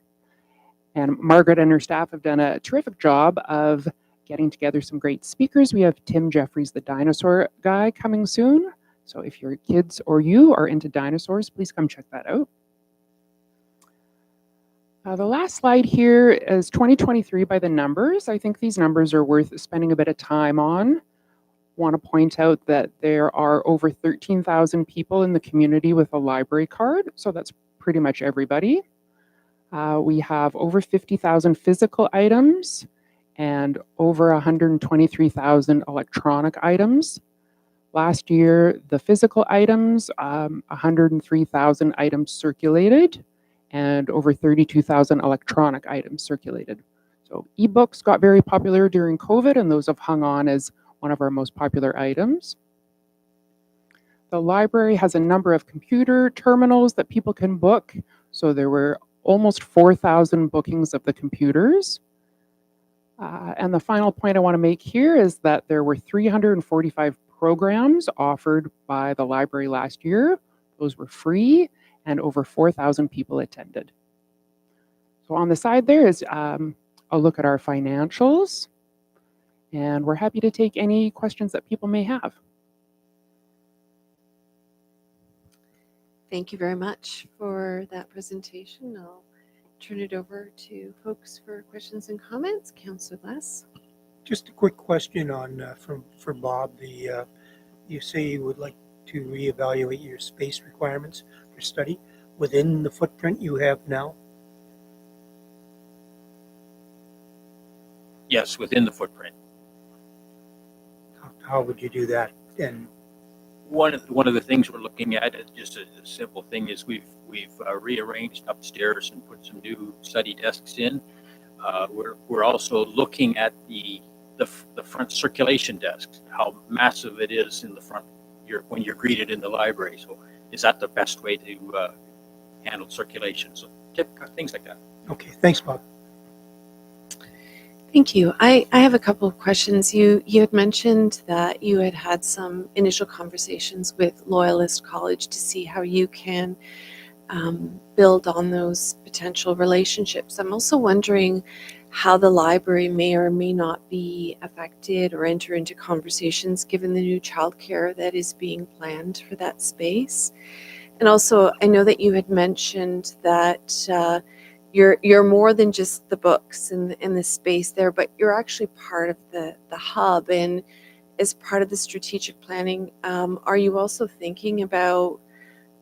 And Margaret and her staff have done a terrific job of getting together some great speakers. We have Tim Jeffries, the dinosaur guy, coming soon. So if your kids or you are into dinosaurs, please come check that out. The last slide here is 2023 by the numbers. I think these numbers are worth spending a bit of time on. Want to point out that there are over 13,000 people in the community with a library card, so that's pretty much everybody. We have over 50,000 physical items and over 123,000 electronic items. Last year, the physical items, 103,000 items circulated, and over 32,000 electronic items circulated. So ebooks got very popular during COVID, and those have hung on as one of our most popular items. The library has a number of computer terminals that people can book. So there were almost 4,000 bookings of the computers. And the final point I want to make here is that there were 345 programs offered by the library last year. Those were free, and over 4,000 people attended. So on the side there is a look at our financials, and we're happy to take any questions that people may have. Thank you very much for that presentation. I'll turn it over to folks for questions and comments. Councillor Glass. Just a quick question on for Bob. You say you would like to reevaluate your space requirements for study within the footprint you have now? Yes, within the footprint. How would you do that? And One of the things we're looking at, just a simple thing, is we've rearranged upstairs and put some new study desks in. We're also looking at the front circulation desks, how massive it is in the front when you're greeted in the library. So is that the best way to handle circulation? So things like that. okay, thanks, Bob. Thank you. I have a couple of questions. You had mentioned that you had some initial conversations with Loyalist College to see how you can build on those potential relationships. I'm also wondering how the library may or may not be affected or enter into conversations given the new childcare that is being planned for that space. And also, I know that you had mentioned that you're more than just the books in the space there, but you're actually part of the hub. And as part of the strategic planning, are you also thinking about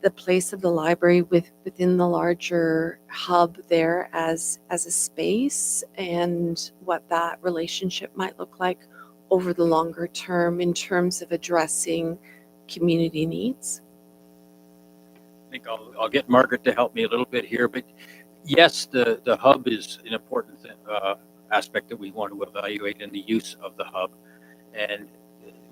the place of the library within the larger hub there as a space, and what that relationship might look like over the longer term in terms of addressing community needs? I think I'll get Margaret to help me a little bit here, but yes, the hub is an important aspect that we want to evaluate in the use of the hub, and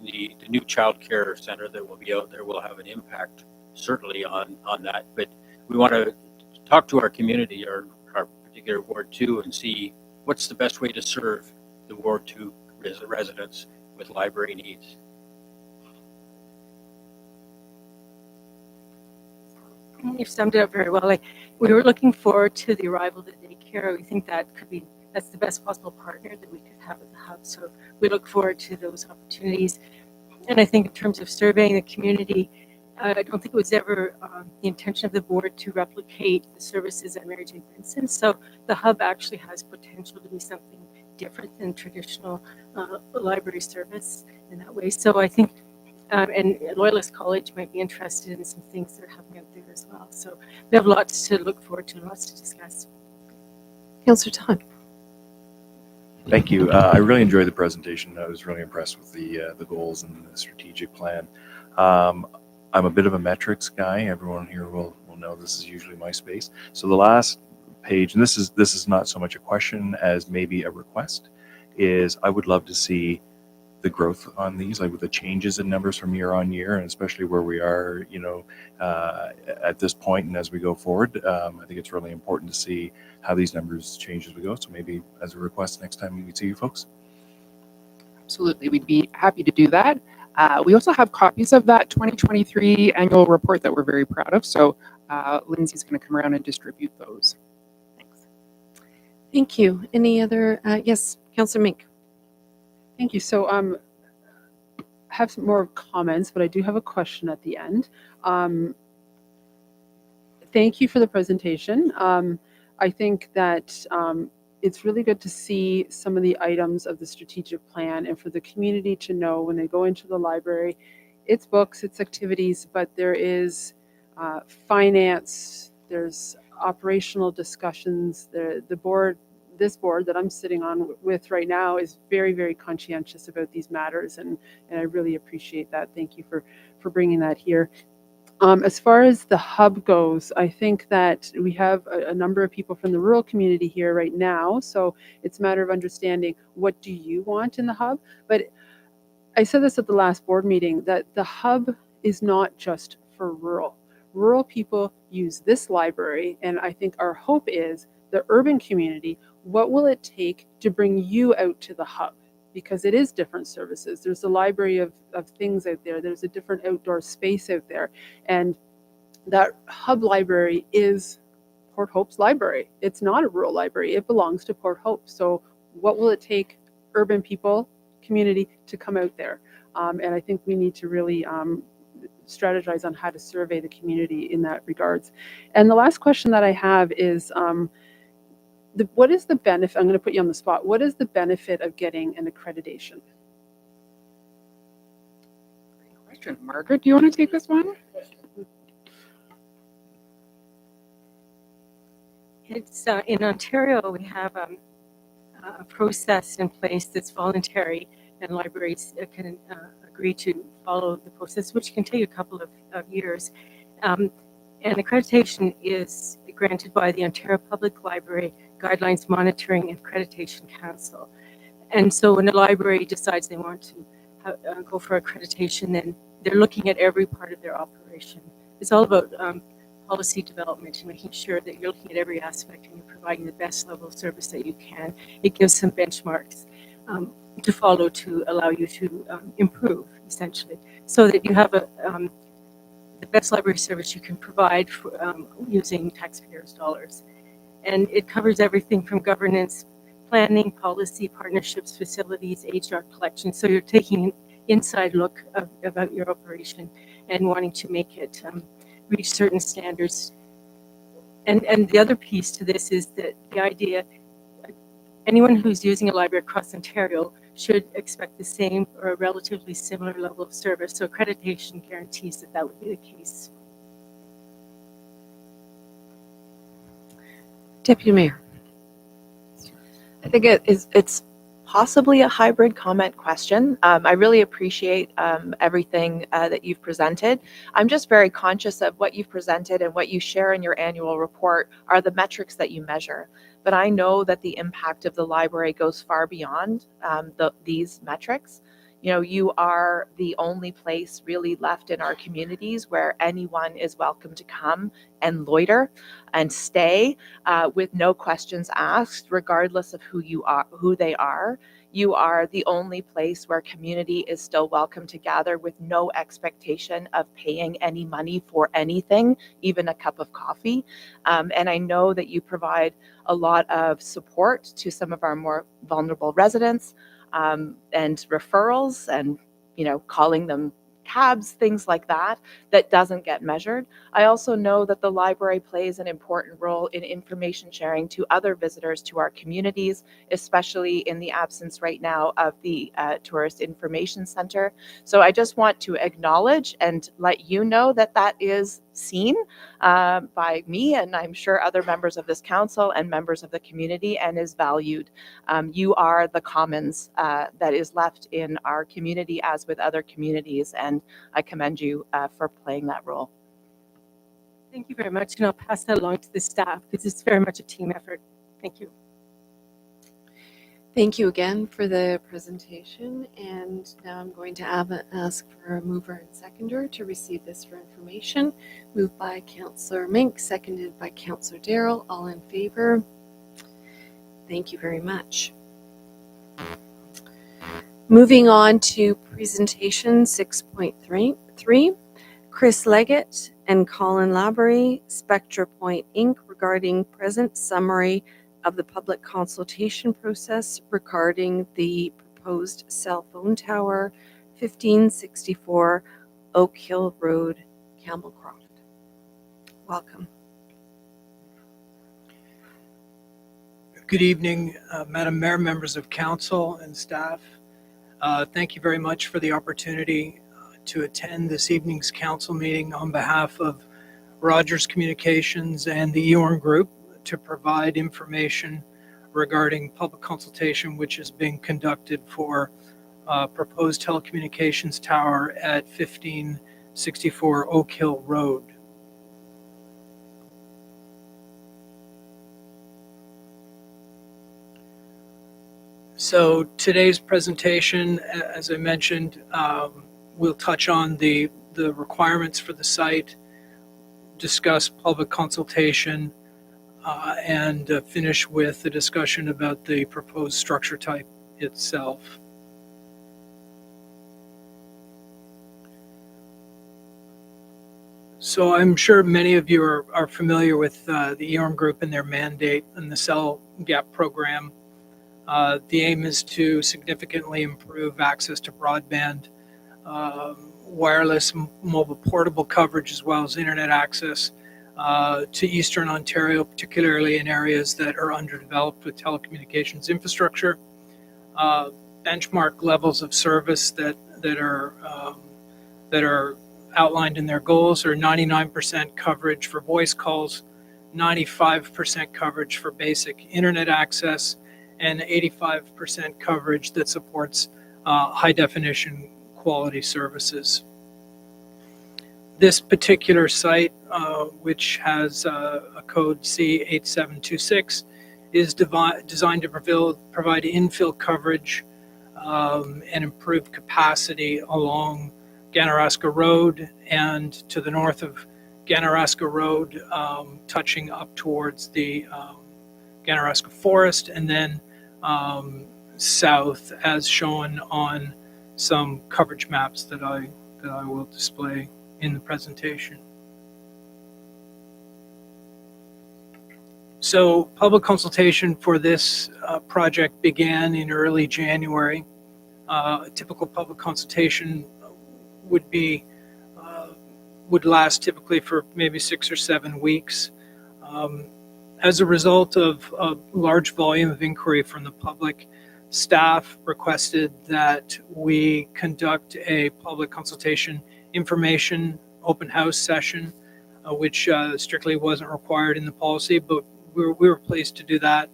the new child care center that will be out there will have an impact certainly on that. But we want to talk to our community, our particular Ward 2, and see what's the best way to serve the Ward 2 residents with library needs. You've summed it up very well. We were looking forward to the arrival of the daycare. We think that's the best possible partner that we could have at the hub. So we look forward to those opportunities. And I think in terms of surveying the community, I don't think it was ever the intention of the board to replicate the services at Mary Jane Vincent. So the hub actually has potential to be something different than traditional library service in that way. So I think, and Loyalist College might be interested in some things that are happening out there as well. So we have lots to look forward to and lots to discuss. Councillor Todd. Thank you. I really enjoyed the presentation. I was really impressed with the goals and the strategic plan. I'm a bit of a metrics guy. Everyone here will know this is usually my space. So the last page, and this is not so much a question as maybe a request, is I would love to see the growth on these, like with the changes in numbers from year on year, and especially where we are, at this point and as we go forward. I think it's really important to see how these numbers change as we go. So maybe as a request next time we see you folks. Absolutely, we'd be happy to do that. We also have copies of that 2023 annual report that we're very proud of. So Lindsay's going to come around and distribute those. Thanks. Thank you. Any other, yes, Councillor Mink. Thank you. So I have some more comments, but I do have a question at the end. Thank you for the presentation. I think that it's really good to see some of the items of the strategic plan and for the community to know when they go into the library, it's books, it's activities, but there is finance, there's operational discussions. The board, this board that I'm sitting on with right now is very, very conscientious about these matters, and I really appreciate that. Thank you for bringing that here. As far as the hub goes, I think that we have a number of people from the rural community here right now, so it's a matter of understanding what do you want in the hub. But I said this at the last board meeting, that the hub is not just for rural. Rural people use this library, and I think our hope is the urban community, what will it take to bring you out to the hub? Because it is different services. There's a library of things out there. There's a different outdoor space out there. And that hub library is Port Hope's library. It's not a rural library. It belongs to Port Hope. So what will it take urban people, community, to come out there? And I think we need to really strategize on how to survey the community in that regards. And the last question that I have is, what is the benefit? I'm going to put you on the spot. What is the benefit of getting an accreditation? Great question. Margaret, do you want to take this one? It's in Ontario, we have a process in place that's voluntary, and libraries can agree to follow the process, which can take a couple of years. And accreditation is granted by the Ontario Public Library Guidelines Monitoring and Accreditation Council. And so when a library decides they want to go for accreditation, then they're looking at every part of their operation. It's all about policy development and making sure that you're looking at every aspect and you're providing the best level of service that you can. It gives some benchmarks to follow to allow you to improve, essentially, so that you have the best library service you can provide for, using taxpayers' dollars. And it covers everything from governance, planning, policy, partnerships, facilities, HR collection. So you're taking an inside look about your operation and wanting to make it reach certain standards. And the other piece to this is that the idea, anyone who's using a library across Ontario should expect the same or a relatively similar level of service. So accreditation guarantees that that would be the case. Deputy Mayor. I think it's possibly a hybrid comment question. I really appreciate everything that you've presented. I'm just very conscious of what you've presented and what you share in your annual report are the metrics that you measure. But I know that the impact of the library goes far beyond these metrics. You know, you are the only place really left in our communities where anyone is welcome to come and loiter and stay with no questions asked, regardless of who they are. You are the only place where community is still welcome to gather with no expectation of paying any money for anything, even a cup of coffee. And I know that you provide a lot of support to some of our more vulnerable residents. And referrals and, you know, calling them cabs, things like that, that doesn't get measured. I also know that the library plays an important role in information sharing to other visitors to our communities, especially in the absence right now of the Tourist Information Center. So I just want to acknowledge and let you know that that is seen by me and I'm sure other members of this council and members of the community and is valued. You are the commons that is left in our community as with other communities, and I commend you for playing that role. Thank you very much, and I'll pass that along to the staff because it's very much a team effort. Thank you. Thank you again for the presentation, and now I'm going to ask for a mover and seconder to receive this for information. Moved by Councillor Mink, seconded by Councillor Darrell. All in favor? Thank you very much. Moving on to presentation 6.3, Chris Leggett and Colin Laborie, SpectraPoint Inc. regarding present summary of the public consultation process regarding the proposed cell phone tower, 1564 Oak Hill Road, Campbellcroft. Welcome. Good evening, Madam Mayor, members of council and staff. Thank you very much for the opportunity to attend this evening's council meeting on behalf of Rogers Communications and the EORN Group to provide information regarding public consultation which is being conducted for proposed telecommunications tower at 1564 Oak Hill Road. So today's presentation, as I mentioned, we'll touch on the requirements for the site, discuss public consultation, and finish with the discussion about the proposed structure type itself. So I'm sure many of you are familiar with the EORN Group and their mandate and the Cell Gap program. The aim is to significantly improve access to broadband, wireless mobile portable coverage, as well as internet access to Eastern Ontario, particularly in areas that are underdeveloped with telecommunications infrastructure. Benchmark levels of service that are outlined in their goals are 99% coverage for voice calls, 95% coverage for basic internet access, and 85% coverage that supports high definition quality services. This particular site, which has a code C8726, is designed to provide infill coverage and improve capacity along Ganaraska Road and to the north of Ganaraska Road, touching up towards the Ganaraska Forest, and then south, as shown on some coverage maps that I will display in the presentation. So public consultation for this project began in early January. A typical public consultation would last typically for maybe 6 or 7 weeks. As a result of a large volume of inquiry from the public, staff requested that we conduct a public consultation information open house session, which strictly wasn't required in the policy, but we were pleased to do that.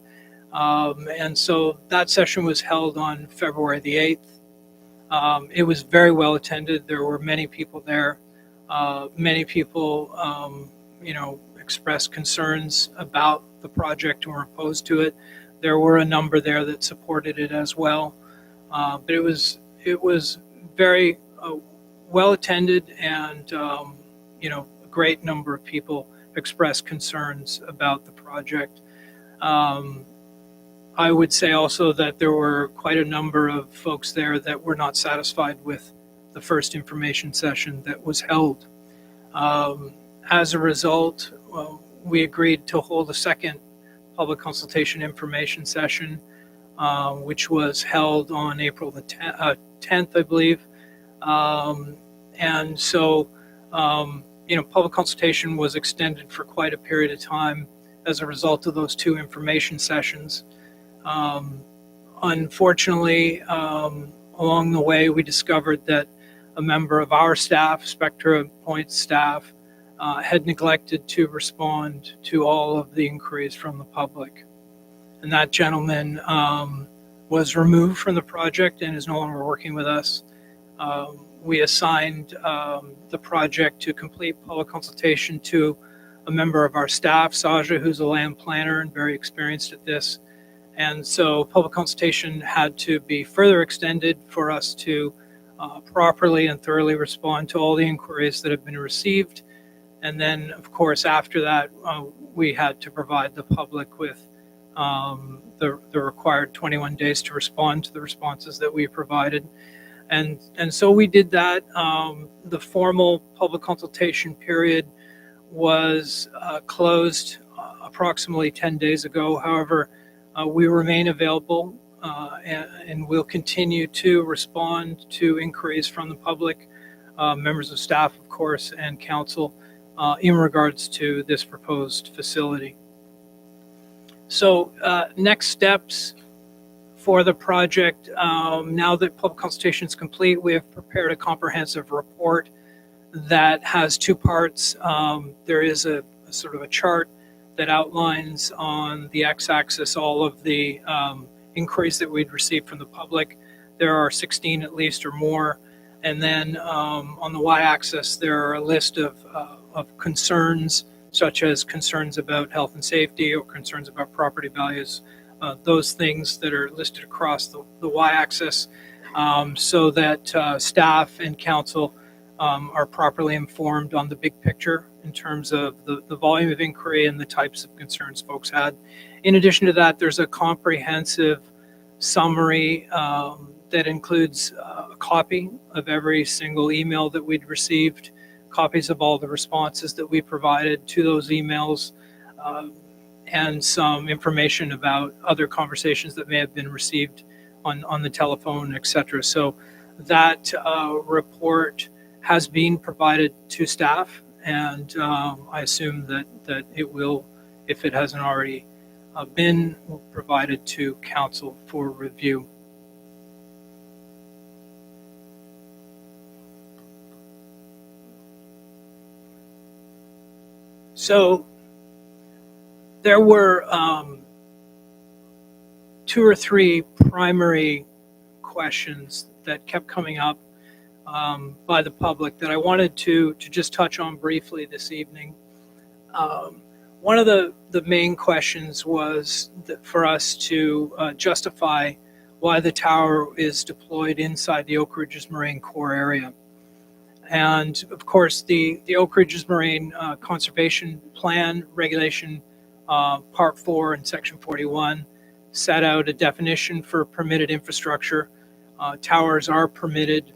And so that session was held on February the 8th. It was very well attended. There were many people there. Many people, expressed concerns about the project and were opposed to it. There were a number there that supported it as well. But it was very well attended, and a great number of people expressed concerns about the project. I would say also that there were quite a number of folks there that were not satisfied with the first information session that was held. As a result, we agreed to hold a second public consultation information session, which was held on April the 10th, I believe. And so, public consultation was extended for quite a period of time as a result of those 2 information sessions. Unfortunately, along the way, we discovered that a member of our staff, Spectra Point staff, had neglected to respond to all of the inquiries from the public. And that gentleman was removed from the project and is no longer working with us. We assigned the project to complete public consultation to a member of our staff, Saja, who's a land planner and very experienced at this. And so public consultation had to be further extended for us to properly and thoroughly respond to all the inquiries that have been received. And then, of course, after that, we had to provide the public with the required 21 days to respond to the responses that we provided. And so we did that. The formal public consultation period was closed approximately 10 days ago. However, We remain available and will continue to respond to inquiries from the public, members of staff, of course, and council in regards to this proposed facility. So next steps for the project. Now that public consultation is complete, we have prepared a comprehensive report that has two parts. There is a sort of a chart that outlines on the x-axis all of the inquiries that we'd received from the public. There are 16 at least or more. And then on the y-axis, there are a list of concerns, such as concerns about health and safety or concerns about property values, those things that are listed across the y-axis, so that staff and council are properly informed on the big picture in terms of the volume of inquiry and the types of concerns folks had. In addition to that, there's a comprehensive summary that includes a copy of every single email that we'd received, copies of all the responses that we provided to those emails, and some information about other conversations that may have been received on the telephone, etc. So that report has been provided to staff, and I assume that it will, if it hasn't already been provided to council for review. So there were 2 or 3 primary questions that kept coming up by the public that I wanted to just touch on briefly this evening. One of the main questions was that for us to justify why the tower is deployed inside the Oak Ridges Moraine Core area. And of course, the Oak Ridges Moraine Conservation Plan Regulation Part 4 and Section 41 set out a definition for permitted infrastructure. Towers are permitted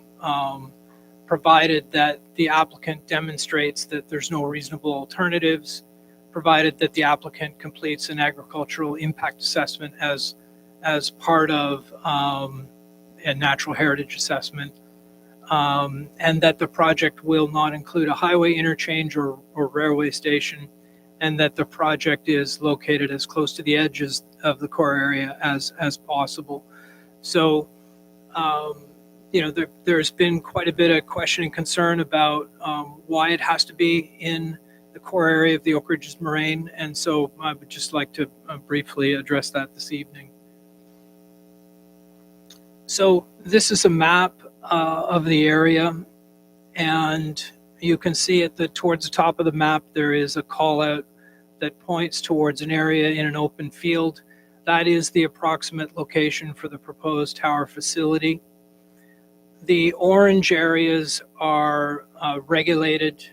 provided that the applicant demonstrates that there's no reasonable alternatives, provided that the applicant completes an agricultural impact assessment as part of a natural heritage assessment, and that the project will not include a highway interchange or railway station, and that the project is located as close to the edges of the core area as possible. So, there's been quite a bit of question and concern about why it has to be in the core area of the Oak Ridges Moraine, and so I would just like to briefly address that this evening. So this is a map of the area, and you can see towards the top of the map there is a call out that points towards an area in an open field. That is the approximate location for the proposed tower facility. The orange areas are regulated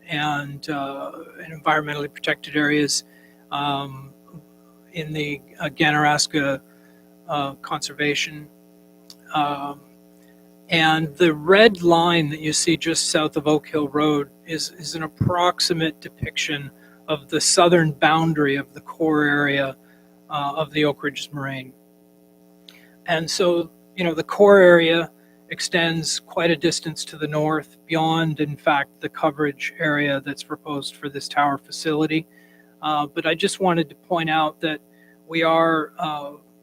and environmentally protected areas in the Ganaraska Conservation. And the red line that you see just south of Oak Hill Road is an approximate depiction of the southern boundary of the core area of the Oak Ridges Moraine. And so, the core area extends quite a distance to the north beyond, in fact, the coverage area that's proposed for this tower facility. But I just wanted to point out that we are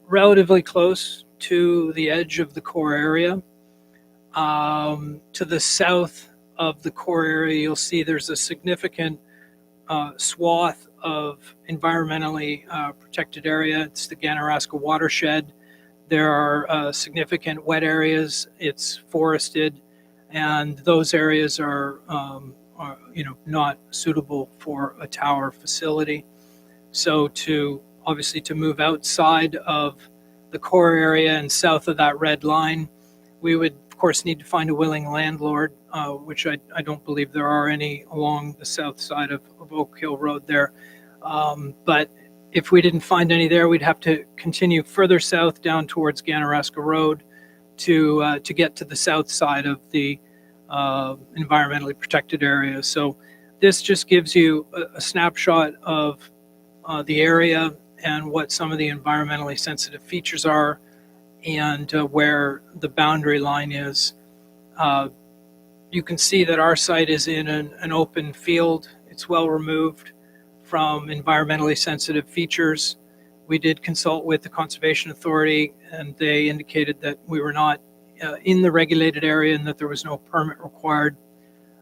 relatively close to the edge of the core area. To the south of the core area, you'll see there's a significant swath of environmentally protected area. It's the Ganaraska watershed. There are significant wet areas. It's forested, and those areas are not suitable for a tower facility. So obviously to move outside of the core area and south of that red line, we would of course need to find a willing landlord, which I don't believe there are any along the south side of Oak Hill Road there. But if we didn't find any there, we'd have to continue further south down towards Ganaraska Road to get to the south side of the environmentally protected area. So this just gives you a snapshot of the area and what some of the environmentally sensitive features are and where the boundary line is. You can see that our site is in an open field. It's well removed from environmentally sensitive features. We did consult with the Conservation Authority, and they indicated that we were not in the regulated area and that there was no permit required.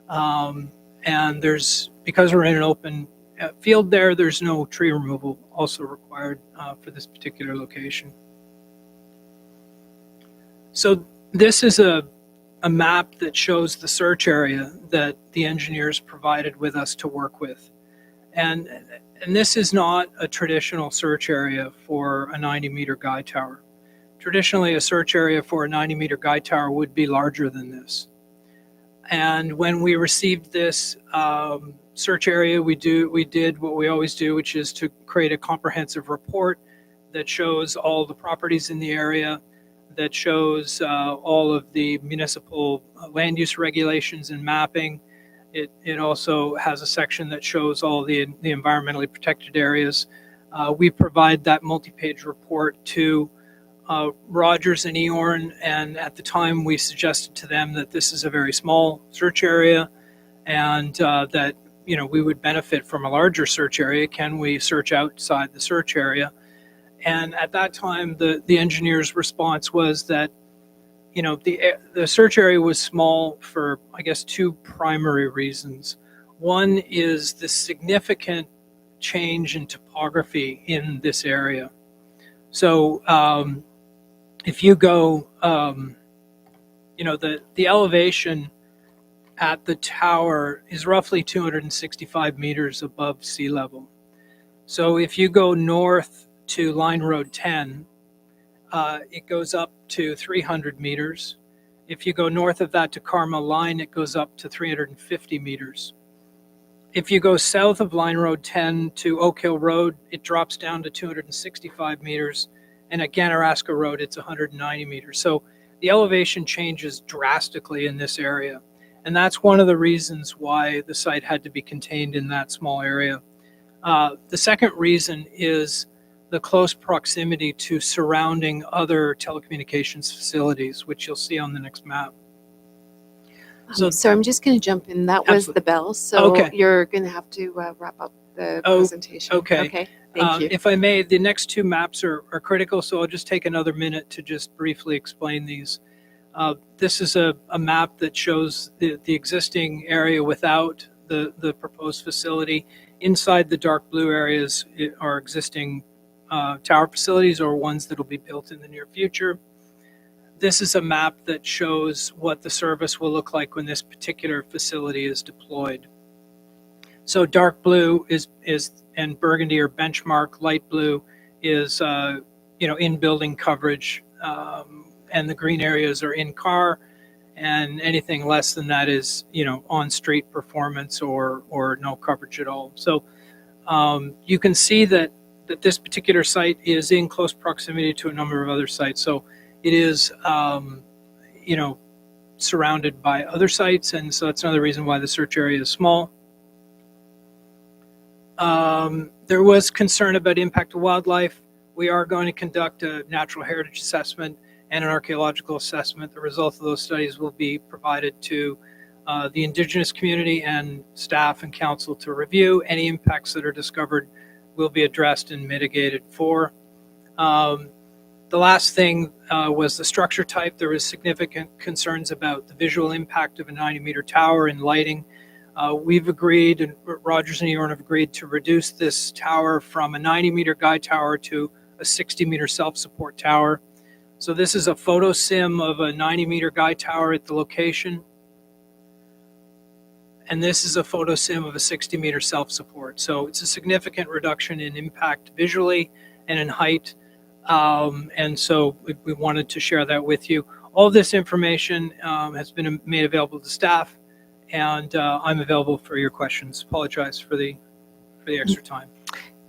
And because we're in an open field there's no tree removal also required for this particular location. So this is a map that shows the search area that the engineers provided with us to work with. And this is not a traditional search area for a 90-meter guide tower. Traditionally, a search area for a 90-meter guide tower would be larger than this. And when we received this search area, we did what we always do, which is to create a comprehensive report that shows all the properties in the area, that shows all of the municipal land use regulations and mapping. It also has a section that shows all the environmentally protected areas. We provide that multi-page report to Rogers and Eorn, and at the time we suggested to them that this is a very small search area and that we would benefit from a larger search area. Can we search outside the search area? And at that time, the engineer's response was that, the search area was small for, I guess, two primary reasons. One is the significant change in topography in this area. So if you go, the elevation at the tower is roughly 265 meters above sea level. So if you go north to Line Road 10, it goes up to 300 meters. If you go north of that to Carmel Line, it goes up to 350 meters. If you go south of Line Road 10 to Oak Hill Road, it drops down to 265 meters. And at Ganaraska Road, it's 190 meters. So the elevation changes drastically in this area. And that's one of the reasons why the site had to be contained in that small area. The second reason is the close proximity to surrounding other telecommunications facilities, which you'll see on the next map. So I'm just going to jump in. That was Absolutely. the bell. So Okay. you're going to have to wrap up the presentation. okay. Okay. Thank you. If I may, the next two maps are critical, so I'll just take another minute to just briefly explain these. This is a map that shows the existing area without the proposed facility. Inside the dark blue areas are existing tower facilities or ones that will be built in the near future. This is a map that shows what the service will look like when this particular facility is deployed. So dark blue is and burgundy or benchmark, light blue is in building coverage, and the green areas are in car, and anything less than that is on street performance or no coverage at all. So you can see that this particular site is in close proximity to a number of other sites. So it is surrounded by other sites, and so that's another reason why the search area is small. There was concern about impact to wildlife. We are going to conduct a natural heritage assessment and an archaeological assessment. The results of those studies will be provided to the Indigenous community and staff and council to review. Any impacts that are discovered will be addressed and mitigated for. The last thing was the structure type. There was significant concerns about the visual impact of a 90-meter tower and lighting. We've agreed, and Rogers and Eorn have agreed to reduce this tower from a 90-meter guide tower to a 60-meter self-support tower. So this is a photo sim of a 90-meter guide tower at the location. And this is a photo sim of a 60-meter self-support. So it's a significant reduction in impact visually and in height. And so we wanted to share that with you. All this information has been made available to staff, and I'm available for your questions. Apologize for the extra time.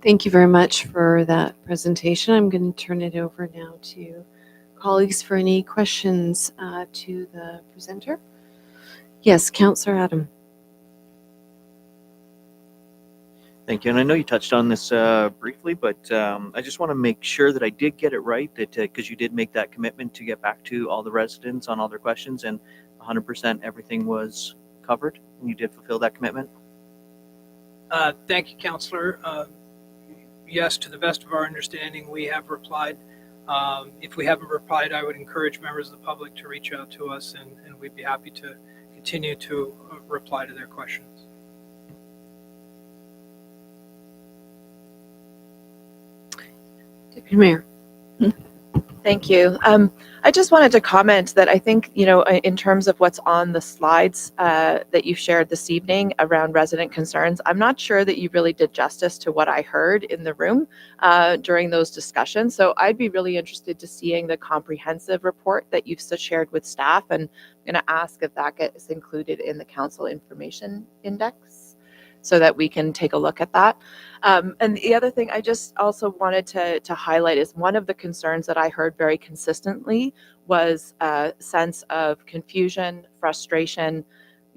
Thank you very much for that presentation. I'm going to turn it over now to colleagues for any questions to the presenter. Yes, Councillor Adam. Thank you. And I know you touched on this briefly, but I just want to make sure that I did get it right, that because you did make that commitment to get back to all the residents on all their questions, and 100% everything was covered, and you did fulfill that commitment. Thank you, Councillor. Yes, to the best of our understanding, we have replied. If we haven't replied, I would encourage members of the public to reach out to us, and we'd be happy to continue to reply to their questions. Deputy Mayor. Thank you. I just wanted to comment that I think, in terms of what's on the slides that you shared this evening around resident concerns, I'm not sure that you really did justice to what I heard in the room during those discussions. So I'd be really interested to seeing the comprehensive report that you've shared with staff, and I'm going to ask if that gets included in the Council Information Index, so that we can take a look at that. And the other thing I just also wanted to highlight is one of the concerns that I heard very consistently was a sense of confusion, frustration.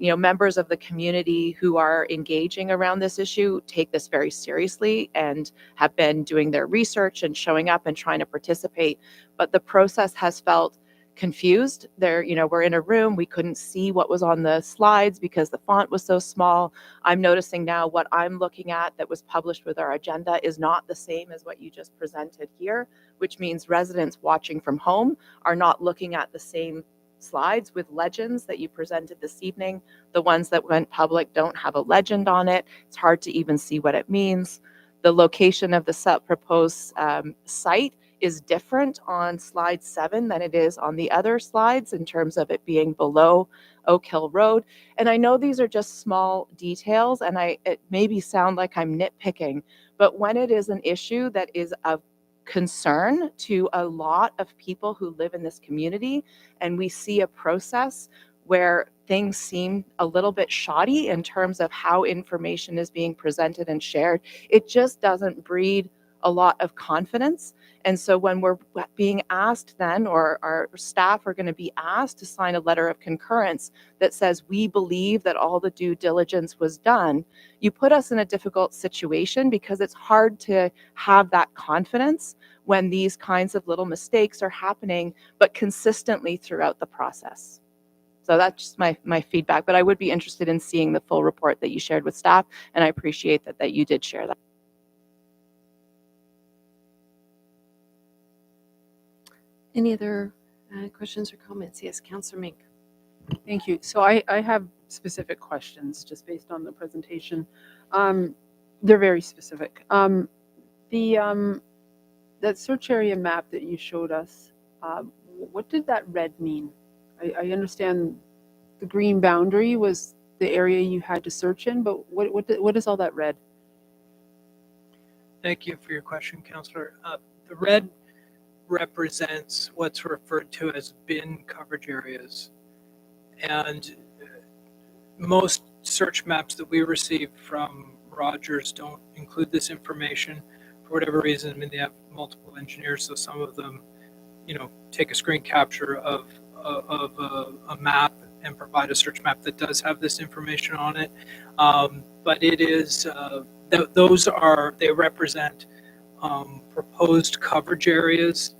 Members of the community who are engaging around this issue take this very seriously and have been doing their research and showing up and trying to participate. But the process has felt confused. We're in a room, we couldn't see what was on the slides because the font was so small. I'm noticing now what I'm looking at that was published with our agenda is not the same as what you just presented here, which means residents watching from home are not looking at the same slides with legends that you presented this evening. The ones that went public don't have a legend on it. It's hard to even see what it means. The location of the proposed site is different on slide 7 than it is on the other slides in terms of it being below Oak Hill Road. And I know these are just small details, and it maybe sound like I'm nitpicking, but when it is an issue that is of concern to a lot of people who live in this community, and we see a process where things seem a little bit shoddy in terms of how information is being presented and shared, it just doesn't breed a lot of confidence. And so when we're being asked then, or our staff are going to be asked to sign a letter of concurrence that says we believe that all the due diligence was done, you put us in a difficult situation because it's hard to have that confidence when these kinds of little mistakes are happening, but consistently throughout the process. So that's just my feedback, but I would be interested in seeing the full report that you shared with staff, and I appreciate that you did share that. Any other questions or comments? Yes, Councillor Mink. Thank you. So I have specific questions just based on the presentation. They're very specific. That search area map that you showed us, what did that red mean? I understand the green boundary was the area you had to search in, but what is all that red? Thank you for your question, Councillor. The red represents what's referred to as bin coverage areas. And most search maps that we receive from Rogers don't include this information for whatever reason. I mean, they have multiple engineers, so some of them, take a screen capture of a map and provide a search map that does have this information on it. But it is, they represent proposed coverage areas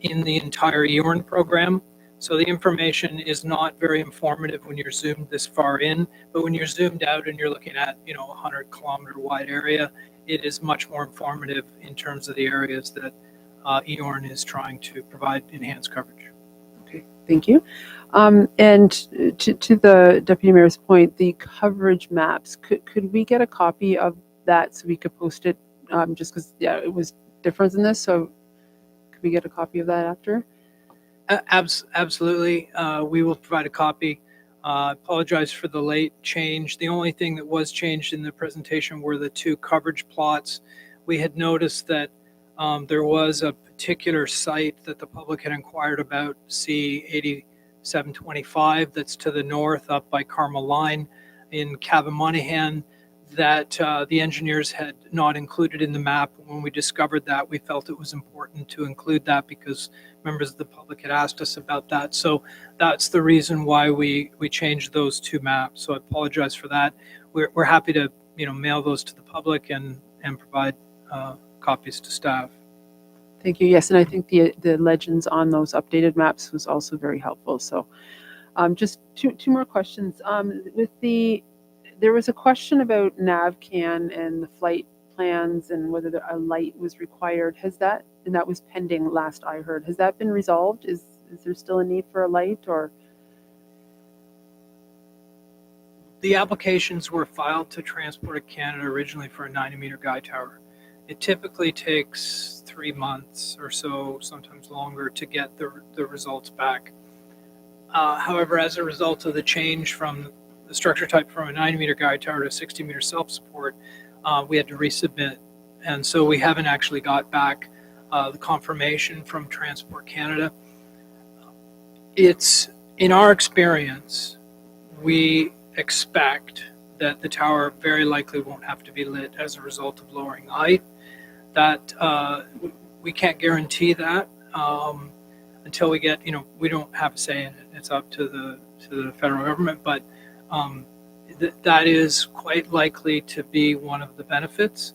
in the entire EORN program. So the information is not very informative when you're zoomed this far in, but when you're zoomed out and you're looking at, a 100-kilometer wide area, it is much more informative in terms of the areas that EORN is trying to provide enhanced coverage. Okay, thank you. And to the Deputy Mayor's point, the coverage maps, could we get a copy of that so we could post it? Just because, it was different than this, so could we get a copy of that after? Absolutely. We will provide a copy. Apologize for the late change. The only thing that was changed in the presentation were the 2 coverage plots. We had noticed that there was a particular site that the public had inquired about, C8725, that's to the north up by Carmel Line in Cavan-Monaghan, that the engineers had not included in the map. When we discovered that, we felt it was important to include that because members of the public had asked us about that. So that's the reason why we changed those 2 maps. So I apologize for that. We're happy to mail those to the public and provide copies to staff. Thank you. Yes, and I think the legends on those updated maps was also very helpful. So, just two more questions. There was a question about NavCan and the flight plans and whether a light was required. And that was pending last I heard. Has that been resolved? Is there still a need for a light or? The applications were filed to Transport Canada originally for a 90-meter guy tower. It typically takes 3 months or so, sometimes longer, to get the results back. However, as a result of the change from the structure type from a 90-meter guy tower to 60-meter self-support, we had to resubmit. And so we haven't actually got back the confirmation from Transport Canada. It's, in our experience, we expect that the tower very likely won't have to be lit as a result of lowering the height. That we can't guarantee that until we get, we don't have a say in it. It's up to the federal government, but that is quite likely to be one of the benefits.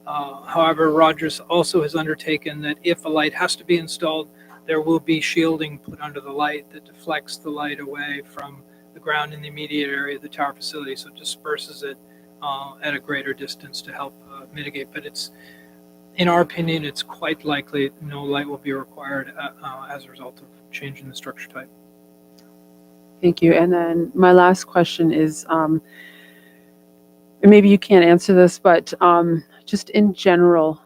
However, Rogers also has undertaken that if a light has to be installed, there will be shielding put under the light that deflects the light away from the ground in the immediate area of the tower facility, so it disperses it at a greater distance to help mitigate. But it's, in our opinion, it's quite likely no light will be required as a result of changing the structure type. Thank you. And then my last question is, and maybe you can't answer this, but just in general,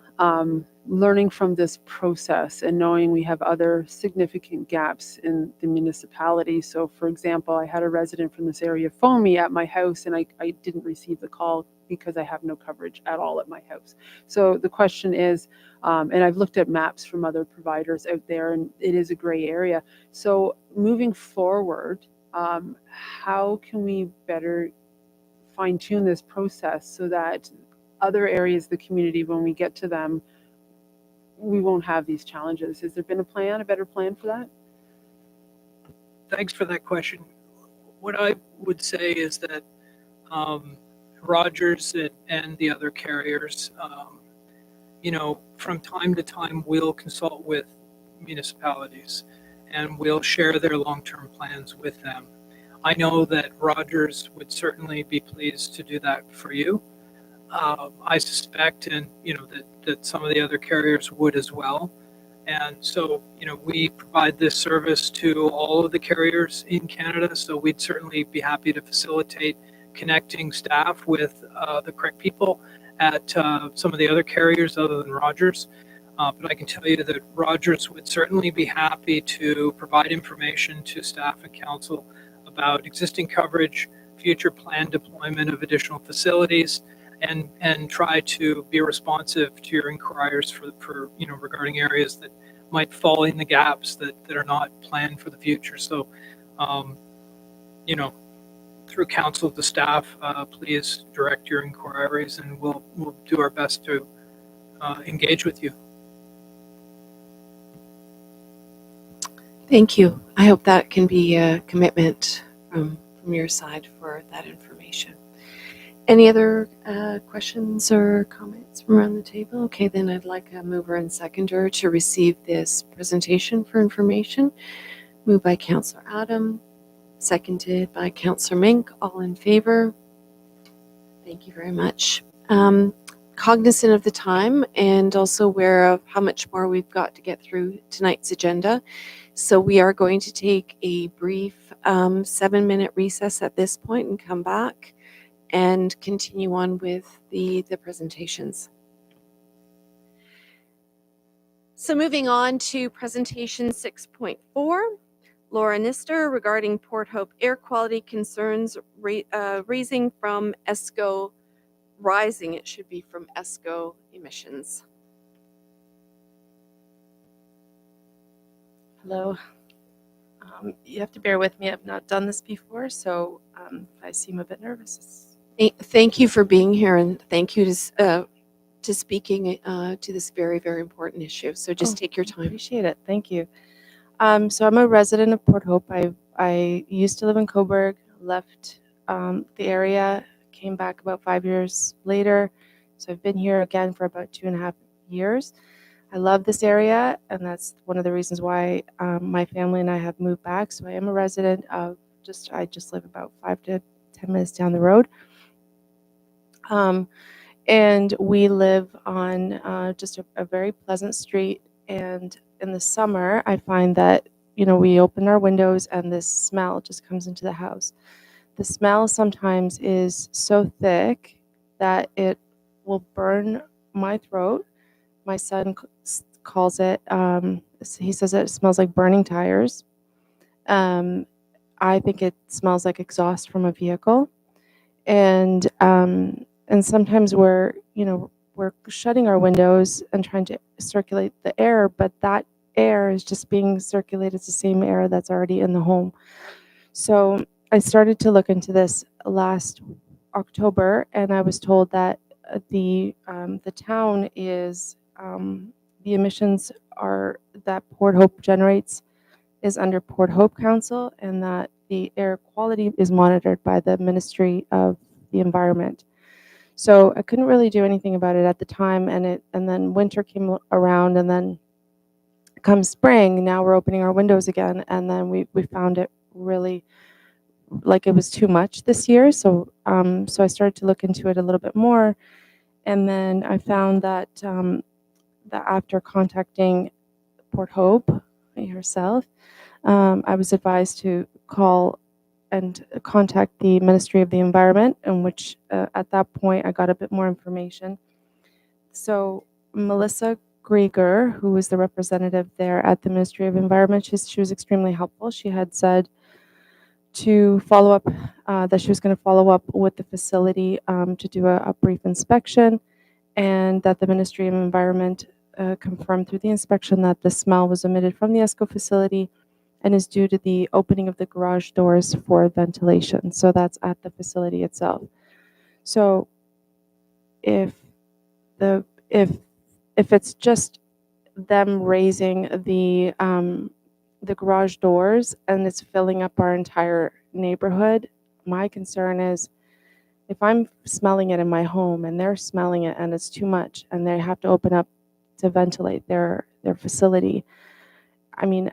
learning from this process and knowing we have other significant gaps in the municipality. So for example, I had a resident from this area phone me at my house and I didn't receive the call because I have no coverage at all at my house. So the question is, and I've looked at maps from other providers out there and it is a gray area. So moving forward, how can we better fine tune this process so that other areas of the community, when we get to them, we won't have these challenges? Has there been a better plan for that? Thanks for that question. What I would say is that Rogers and the other carriers, from time to time, we'll consult with municipalities and we'll share their long-term plans with them. I know that Rogers would certainly be pleased to do that for you. I suspect, and that some of the other carriers would as well. And so, we provide this service to all of the carriers in Canada. So we'd certainly be happy to facilitate connecting staff with the correct people at some of the other carriers other than Rogers. But I can tell you that Rogers would certainly be happy to provide information to staff and council about existing coverage, future planned deployment of additional facilities, and try to be responsive to your inquiries for regarding areas that might fall in the gaps that are not planned for the future. So, through council to staff, please direct your inquiries, and we'll do our best to engage with you. Thank you. I hope that can be a commitment from your side for that information. Any other questions or comments from around the table? Okay, then I'd like a mover and seconder to receive this presentation for information. Moved by Councillor Adam, seconded by Councillor Mink. All in favor? Thank you very much. Cognizant of the time and also aware of how much more we've got to get through tonight's agenda. So we are going to take a brief 7-minute recess at this point and come back and continue on with the presentations. So moving on to presentation 6.4, Laura Nister regarding Port Hope air quality concerns raising from ESCO, rising, it should be from ESCO emissions. Hello. You have to bear with me. I've not done this before, so if I seem a bit nervous. Thank you for being here, and thank you to speaking to this very, very important issue. So just take your time. Appreciate it. Thank you. So I'm a resident of Port Hope. I used to live in Cobourg, left the area, came back about 5 years later. So I've been here again for about 2.5 years. I love this area, and that's one of the reasons why my family and I have moved back. So I am a resident of I just live about 5 to 10 minutes down the road. And we live on just a very pleasant street. And in the summer, I find that, we open our windows and this smell just comes into the house. The smell sometimes is so thick that it will burn my throat. My son calls it, he says it smells like burning tires. I think it smells like exhaust from a vehicle. And sometimes we're shutting our windows and trying to circulate the air, but that air is just being circulated. It's the same air that's already in the home. So I started to look into this last October, and I was told that the town is the emissions that Port Hope generates is under Port Hope Council, and that the air quality is monitored by the Ministry of the Environment. So I couldn't really do anything about it at the time, and then winter came around, and then come spring, now we're opening our windows again, and then we found it really like it was too much this year. So so I started to look into it a little bit more, and then I found that that after contacting Port Hope herself, I was advised to call and contact the Ministry of the Environment, in which at that point I got a bit more information. So Melissa Grieger, who was the representative there at the Ministry of Environment, she was extremely helpful. She had said to follow up, that she was going to follow up with the facility to do a brief inspection, and that the Ministry of Environment confirmed through the inspection that the smell was emitted from the ESCO facility and is due to the opening of the garage doors for ventilation. So that's at the facility itself. So if it's just them raising the garage doors and it's filling up our entire neighborhood, my concern is if I'm smelling it in my home and they're smelling it and it's too much and they have to open up to ventilate their facility. I mean,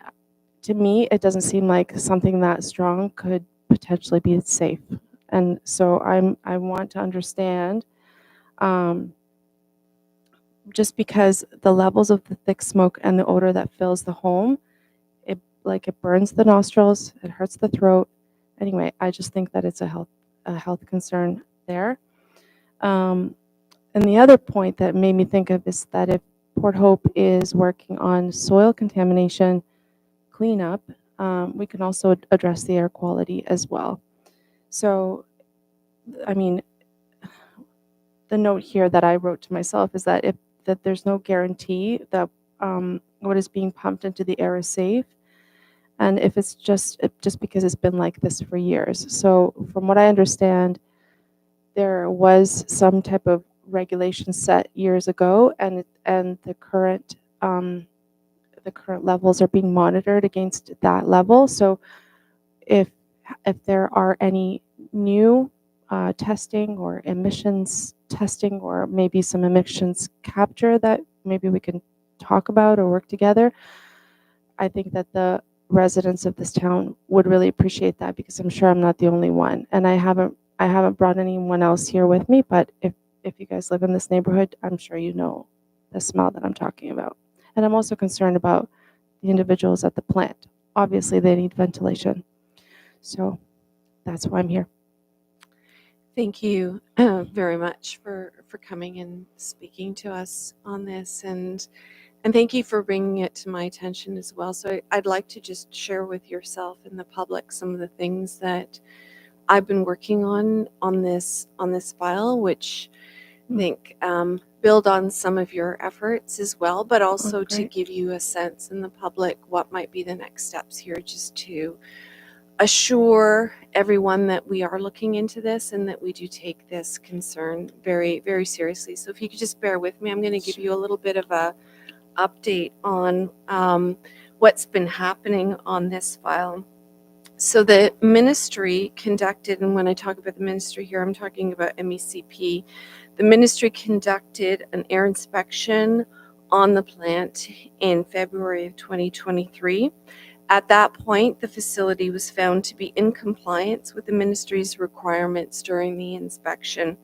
to me, it doesn't seem like something that strong could potentially be safe. And so I want to understand, just because the levels of the thick smoke and the odor that fills the home, it burns the nostrils, it hurts the throat. Anyway, I just think that it's a health concern there. And the other point that made me think of is that if Port Hope is working on soil contamination cleanup, we can also address the air quality as well. So, I mean, the note here that I wrote to myself is that there's no guarantee that what is being pumped into the air is safe, and if it's just because it's been like this for years. So, from what I understand, there was some type of regulation set years ago, and the current levels are being monitored against that level. So if there are any new testing or emissions testing, or maybe some emissions capture that maybe we can talk about or work together, I think that the residents of this town would really appreciate that, because I'm sure I'm not the only one. And I haven't brought anyone else here with me, but if you guys live in this neighborhood, I'm sure you know the smell that I'm talking about. And I'm also concerned about the individuals at the plant. Obviously, they need ventilation. So that's why I'm here. Thank you very much for coming and speaking to us on this, and thank you for bringing it to my attention as well. So I'd like to just share with yourself and the public some of the things that I've been working on this file, which I think build on some of your efforts as well, but also to give you a sense in the public what might be the next steps here, just to assure everyone that we are looking into this and that we do take this concern very, very seriously. So if you could just bear with me, I'm going to give you a little bit of a update on what's been happening on this file. So the ministry conducted, and when I talk about the ministry here, I'm talking about MECP. The ministry conducted an air inspection on the plant in February of 2023. At that point, the facility was found to be in compliance with the ministry's requirements during the inspection,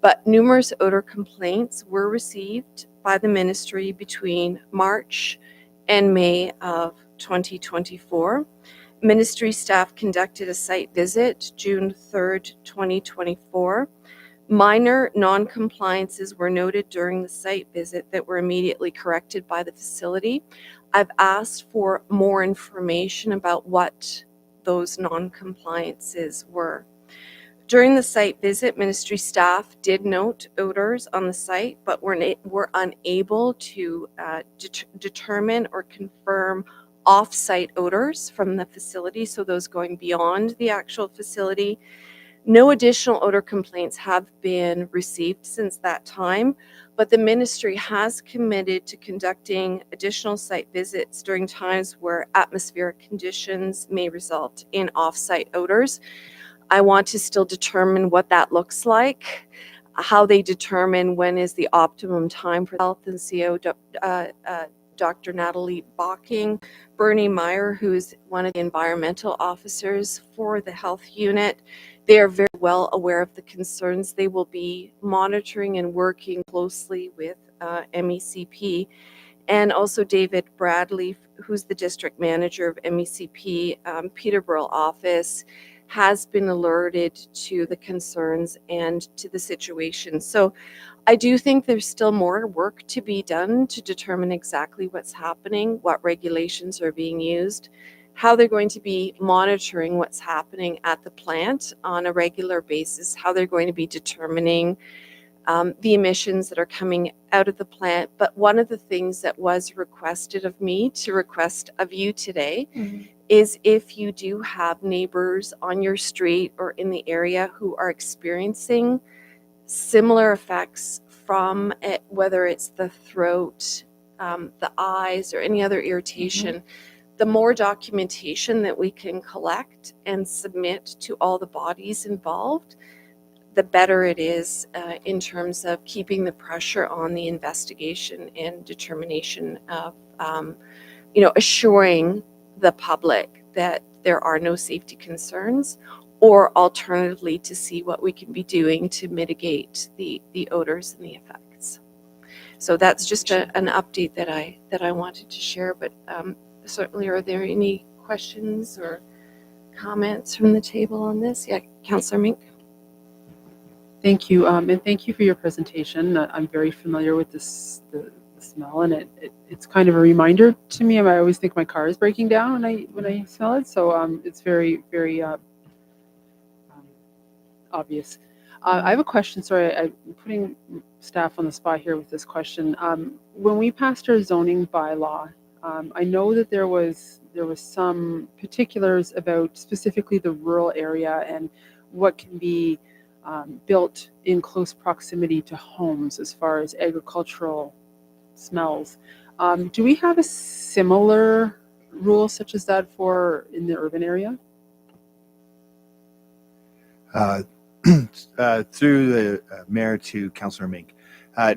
but numerous odor complaints were received by the ministry between March and May of 2024. Ministry staff conducted a site visit June 3rd, 2024. Minor non-compliances were noted during the site visit that were immediately corrected by the facility. I've asked for more information about what those non-compliances were. During the site visit, ministry staff did note odors on the site, but were unable to determine or confirm off-site odors from the facility, so those going beyond the actual facility. No additional odor complaints have been received since that time, but the ministry has committed to conducting additional site visits during times where atmospheric conditions may result in off-site odors. I want to still determine what that looks like, how they determine when is the optimum time for health and CO. Dr. Natalie Bocking, Bernie Meyer, who is one of the environmental officers for the health unit. They are very well aware of the concerns. They will be monitoring and working closely with MECP. And also David Bradley, who's the district manager of MECP, Peterborough office, has been alerted to the concerns and to the situation. So I do think there's still more work to be done to determine exactly what's happening, what regulations are being used, how they're going to be monitoring what's happening at the plant on a regular basis, how they're going to be determining the emissions that are coming out of the plant. But one of the things that was requested of me to request of you today is if you do have neighbors on your street or in the area who are experiencing similar effects from it, whether it's the throat, the eyes, or any other irritation, the more documentation that we can collect and submit to all the bodies involved, the better it is in terms of keeping the pressure on the investigation and determination of, assuring the public that there are no safety concerns, or alternatively to see what we can be doing to mitigate the odors and the effects. So that's just an update that I wanted to share, but certainly are there any questions or comments from the table on this? Yeah, Councillor Mink. Thank you, and thank you for your presentation. I'm very familiar with this, the smell, and it's kind of a reminder to me. I always think my car is breaking down when I smell it, so it's very, very obvious. I have a question. Sorry, I'm putting staff on the spot here with this question. When we passed our zoning bylaw, I know that there was some particulars about specifically the rural area and what can be built in close proximity to homes as far as agricultural smells. Do we have a similar rule such as that for in the urban area? Through the mayor to Councillor Mink.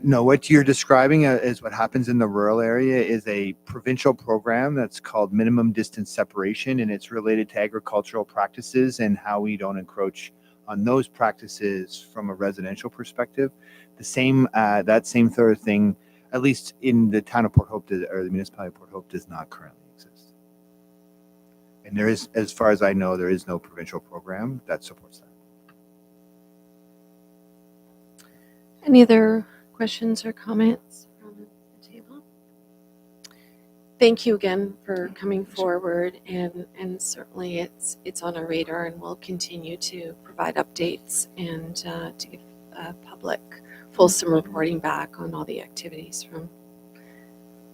No, what you're describing is what happens in the rural area is a provincial program that's called minimum distance separation, and it's related to agricultural practices and how we don't encroach on those practices from a residential perspective. The same, that same sort of thing, at least in the town of Port Hope or the municipality of Port Hope, does not currently exist. And there is, as far as I know, there is no provincial program that supports that. Any other questions or comments from the table? Thank you again for coming forward, and certainly it's on our radar, and we'll continue to provide updates and to give public fulsome reporting back on all the activities from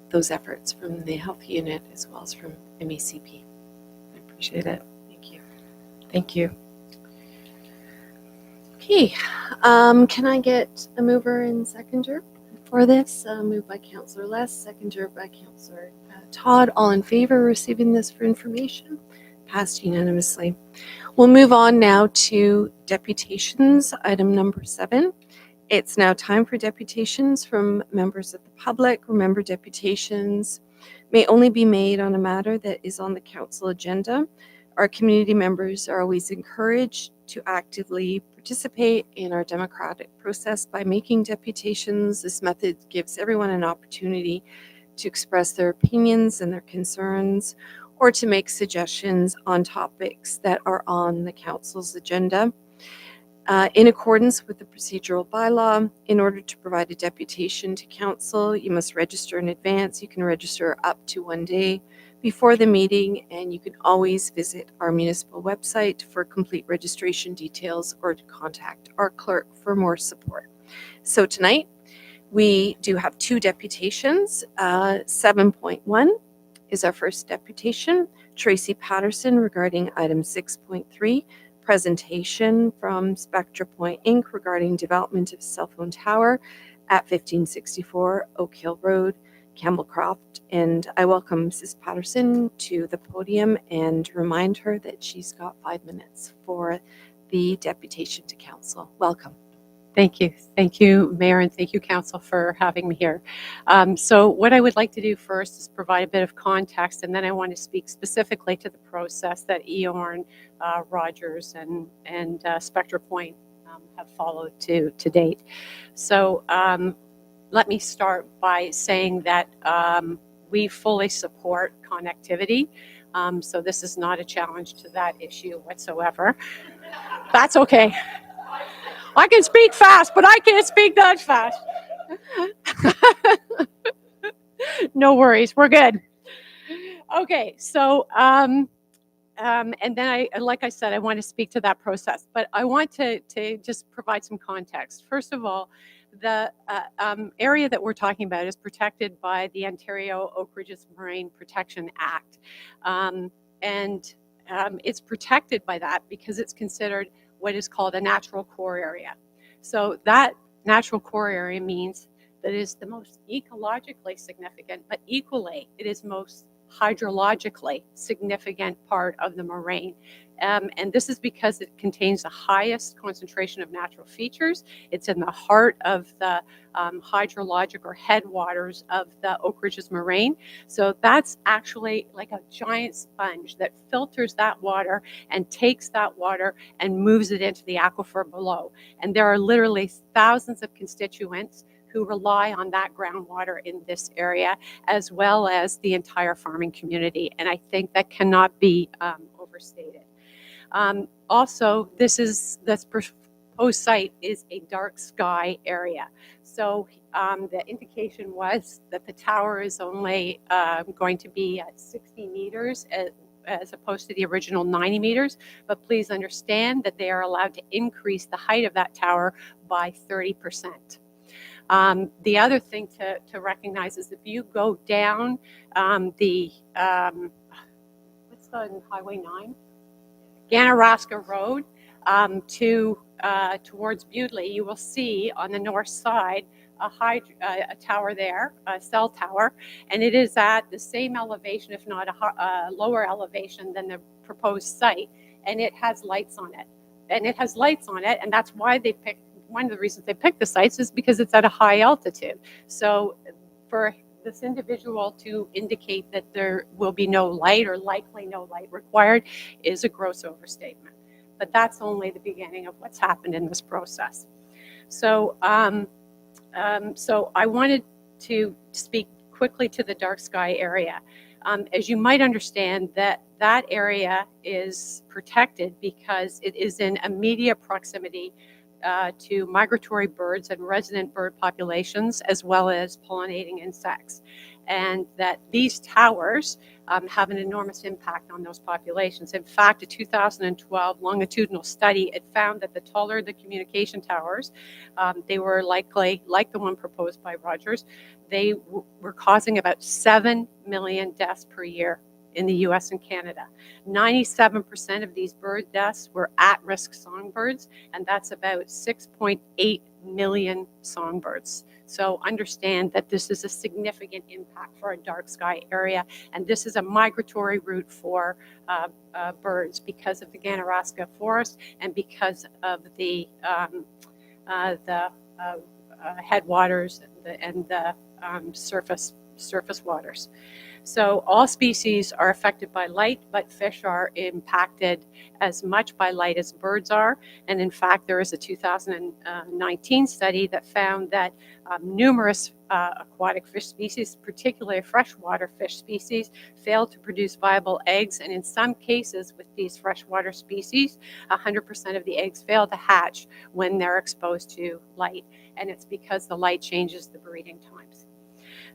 those efforts from the health unit as well as from MECP. I appreciate it. Thank you. Thank you. Okay, can I get a mover and seconder for this? Moved by Councillor Less, seconder by Councillor Todd. All in favor of receiving this for information? Passed unanimously. We'll move on now to deputations, item number 7. It's now time for deputations from members of the public. Remember, deputations may only be made on a matter that is on the council agenda. Our community members are always encouraged to actively participate in our democratic process by making deputations. This method gives everyone an opportunity to express their opinions and their concerns, or to make suggestions on topics that are on the council's agenda. In accordance with the procedural bylaw, in order to provide a deputation to council, you must register in advance. You can register up to 1 day before the meeting, and you can always visit our municipal website for complete registration details or to contact our clerk for more support. So tonight, we do have 2 deputations. 7.1 is our first deputation. Tracy Patterson regarding item 6.3. Presentation from Spectra Point Inc. regarding development of cell phone tower at 1564 Oak Hill Road, Campbellcroft. And I welcome Mrs. Patterson to the podium and remind her that she's got 5 minutes for the deputation to council. Welcome. Thank you. Thank you, Mayor, and thank you, Council, for having me here. So what I would like to do first is provide a bit of context, and then I want to speak specifically to the process that Eorn, Rogers, and Spectra Point have followed to date. So let me start by saying that we fully support connectivity. So this is not a challenge to that issue whatsoever. That's okay. I can speak fast, but I can't speak that fast. No worries, we're good. Okay, so and then like I said, I want to speak to that process, but I want to just provide some context. First of all, the area that we're talking about is protected by the Ontario Oak Ridges Moraine Protection Act, and it's protected by that because it's considered what is called a natural core area. So that natural core area means that it is the most ecologically significant, but equally it is most hydrologically significant part of the moraine. And this is because it contains the highest concentration of natural features. It's in the heart of the hydrologic or headwaters of the Oak Ridges Moraine. So that's actually like a giant sponge that filters that water and takes that water and moves it into the aquifer below. And there are literally thousands of constituents who rely on that groundwater in this area, as well as the entire farming community. And I think that cannot be overstated. Also, this proposed site is a dark sky area. So the indication was that the tower is only going to be at 60 meters as opposed to the original 90 meters. But please understand that they are allowed to increase the height of that tower by 30%. The other thing to recognize is if you go down what's on Highway 9? Ganaraska Road towards Bewdley, you will see on the north side a tower there, a cell tower, and it is at the same elevation, if not a lower elevation than the proposed site, and it has lights on it. And that's why they picked, one of the reasons they picked the sites is because it's at a high altitude. So for this individual to indicate that there will be no light or likely no light required is a gross overstatement. But that's only the beginning of what's happened in this process. So, so I wanted to speak quickly to the dark sky area. As you might understand, that area is protected because it is in immediate proximity to migratory birds and resident bird populations, as well as pollinating insects. And that these towers have an enormous impact on those populations. In fact, a 2012 longitudinal study, it found that the taller the communication towers, they were likely, like the one proposed by Rogers, they were causing about 7 million deaths per year in the US and Canada. 97% of these bird deaths were at-risk songbirds, and that's about 6.8 million songbirds. So understand that this is a significant impact for our dark sky area, and this is a migratory route for birds because of the Ganaraska forest and because of the headwaters and the surface waters. So all species are affected by light, but fish are impacted as much by light as birds are. And in fact, there is a 2019 study that found that numerous aquatic fish species, particularly freshwater fish species, fail to produce viable eggs. And in some cases with these freshwater species, 100% of the eggs fail to hatch when they're exposed to light. And it's because the light changes the breeding times.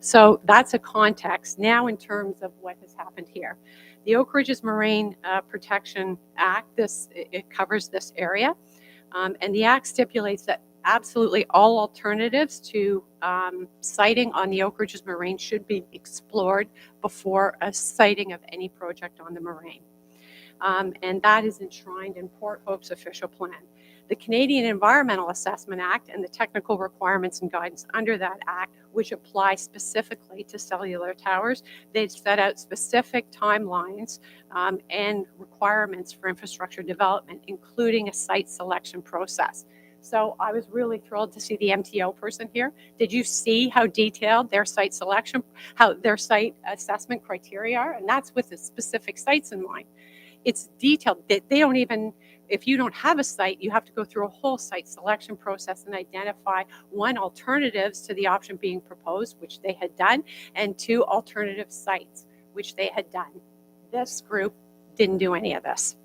So that's a context. Now in terms of what has happened here. The Oak Ridges Moraine Protection Act, it covers this area. And the Act stipulates that absolutely all alternatives to siting on the Oak Ridges Moraine should be explored before a siting of any project on the moraine. And that is enshrined in Port Hope's official plan. The Canadian Environmental Assessment Act and the technical requirements and guidance under that act, which apply specifically to cellular towers, they set out specific timelines and requirements for infrastructure development, including a site selection process. So I was really thrilled to see the MTO person here. Did you see how detailed their site selection, how their site assessment criteria are? And that's with the specific sites in mind. It's detailed. They don't even, if you don't have a site, you have to go through a whole site selection process and identify one, alternatives to the option being proposed, which they had done, and two, alternative sites, which they had done. This group didn't do any of this.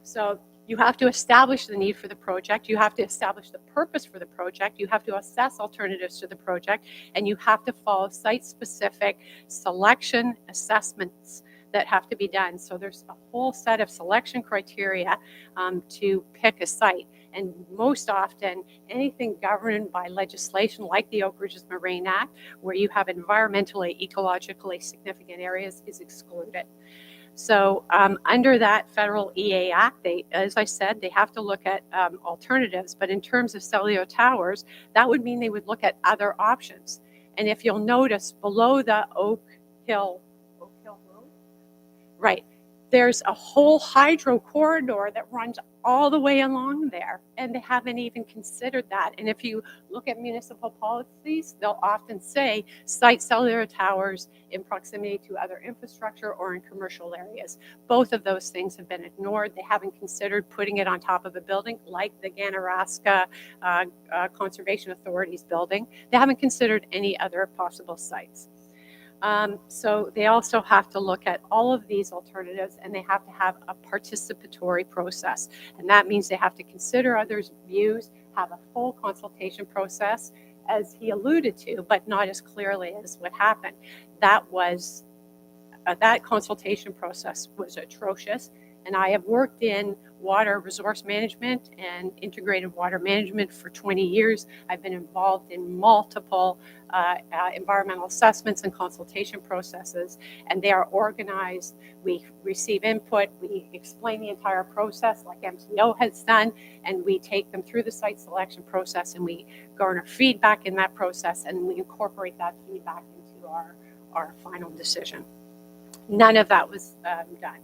So you have to establish the need for the project. You have to establish the purpose for the project. You have to assess alternatives to the project, and you have to follow site-specific selection assessments that have to be done. So there's a whole set of selection criteria to pick a site. And most often, anything governed by legislation like the Oak Ridges Moraine Act, where you have environmentally, ecologically significant areas, is excluded. So under that federal EA Act, they, as I said, they have to look at alternatives. But in terms of cellular towers, that would mean they would look at other options. And if you'll notice, below the Oak Hill Road, right, there's a whole hydro corridor that runs all the way along there, and they haven't even considered that. And if you look at municipal policies, they'll often say site cellular towers in proximity to other infrastructure or in commercial areas. Both of those things have been ignored. They haven't considered putting it on top of a building like the Ganaraska Conservation Authority's building. They haven't considered any other possible sites. So they also have to look at all of these alternatives, and they have to have a participatory process. And that means they have to consider others' views, have a full consultation process, as he alluded to, but not as clearly as what happened. That was, that consultation process was atrocious. And I have worked in water resource management and integrated water management for 20 years. I've been involved in multiple environmental assessments and consultation processes, and they are organized. We receive input, we explain the entire process like MTO has done, and we take them through the site selection process, and we garner feedback in that process, and we incorporate that feedback into our final decision. None of that was done.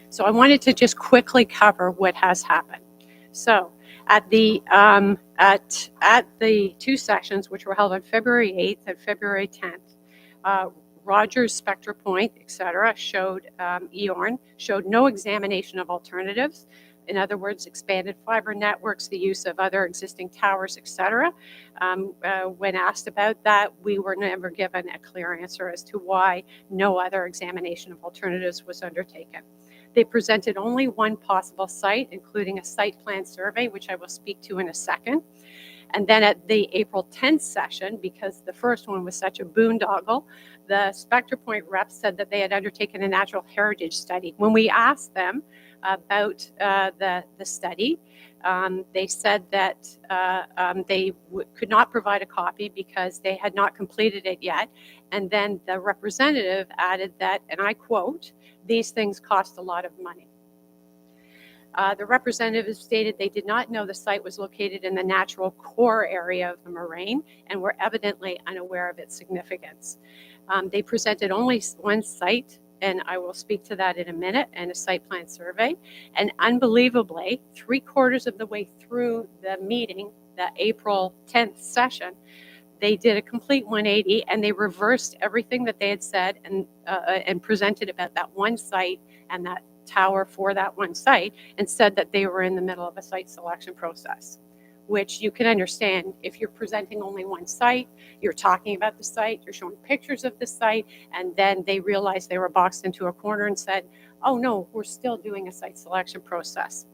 So I wanted to just quickly cover what has happened. So at the two sessions, which were held on February 8th and February 10th, Rogers, Spectra Point, etc., showed EORN showed no examination of alternatives. In other words, expanded fiber networks, the use of other existing towers, etc. When asked about that, we were never given a clear answer as to why no other examination of alternatives was undertaken. They presented only one possible site, including a site plan survey, which I will speak to in a second. And then at the April 10th session, because the first one was such a boondoggle, the Spectra Point reps said that they had undertaken a natural heritage study. When we asked them about the study, they said that they could not provide a copy because they had not completed it yet. And then the representative added that, and I quote, "These things cost a lot of money." The representatives stated they did not know the site was located in the natural core area of the moraine and were evidently unaware of its significance. They presented only one site, and I will speak to that in a minute, and a site plan survey. And unbelievably, 3/4 of the way through the meeting, the April 10th session, they did a complete 180 and they reversed everything that they had said and presented about that one site and that tower for that one site, and said that they were in the middle of a site selection process, which you can understand if you're presenting only one site, you're talking about the site, you're showing pictures of the site, and then they realized they were boxed into a corner and said, oh no, we're still doing a site selection process.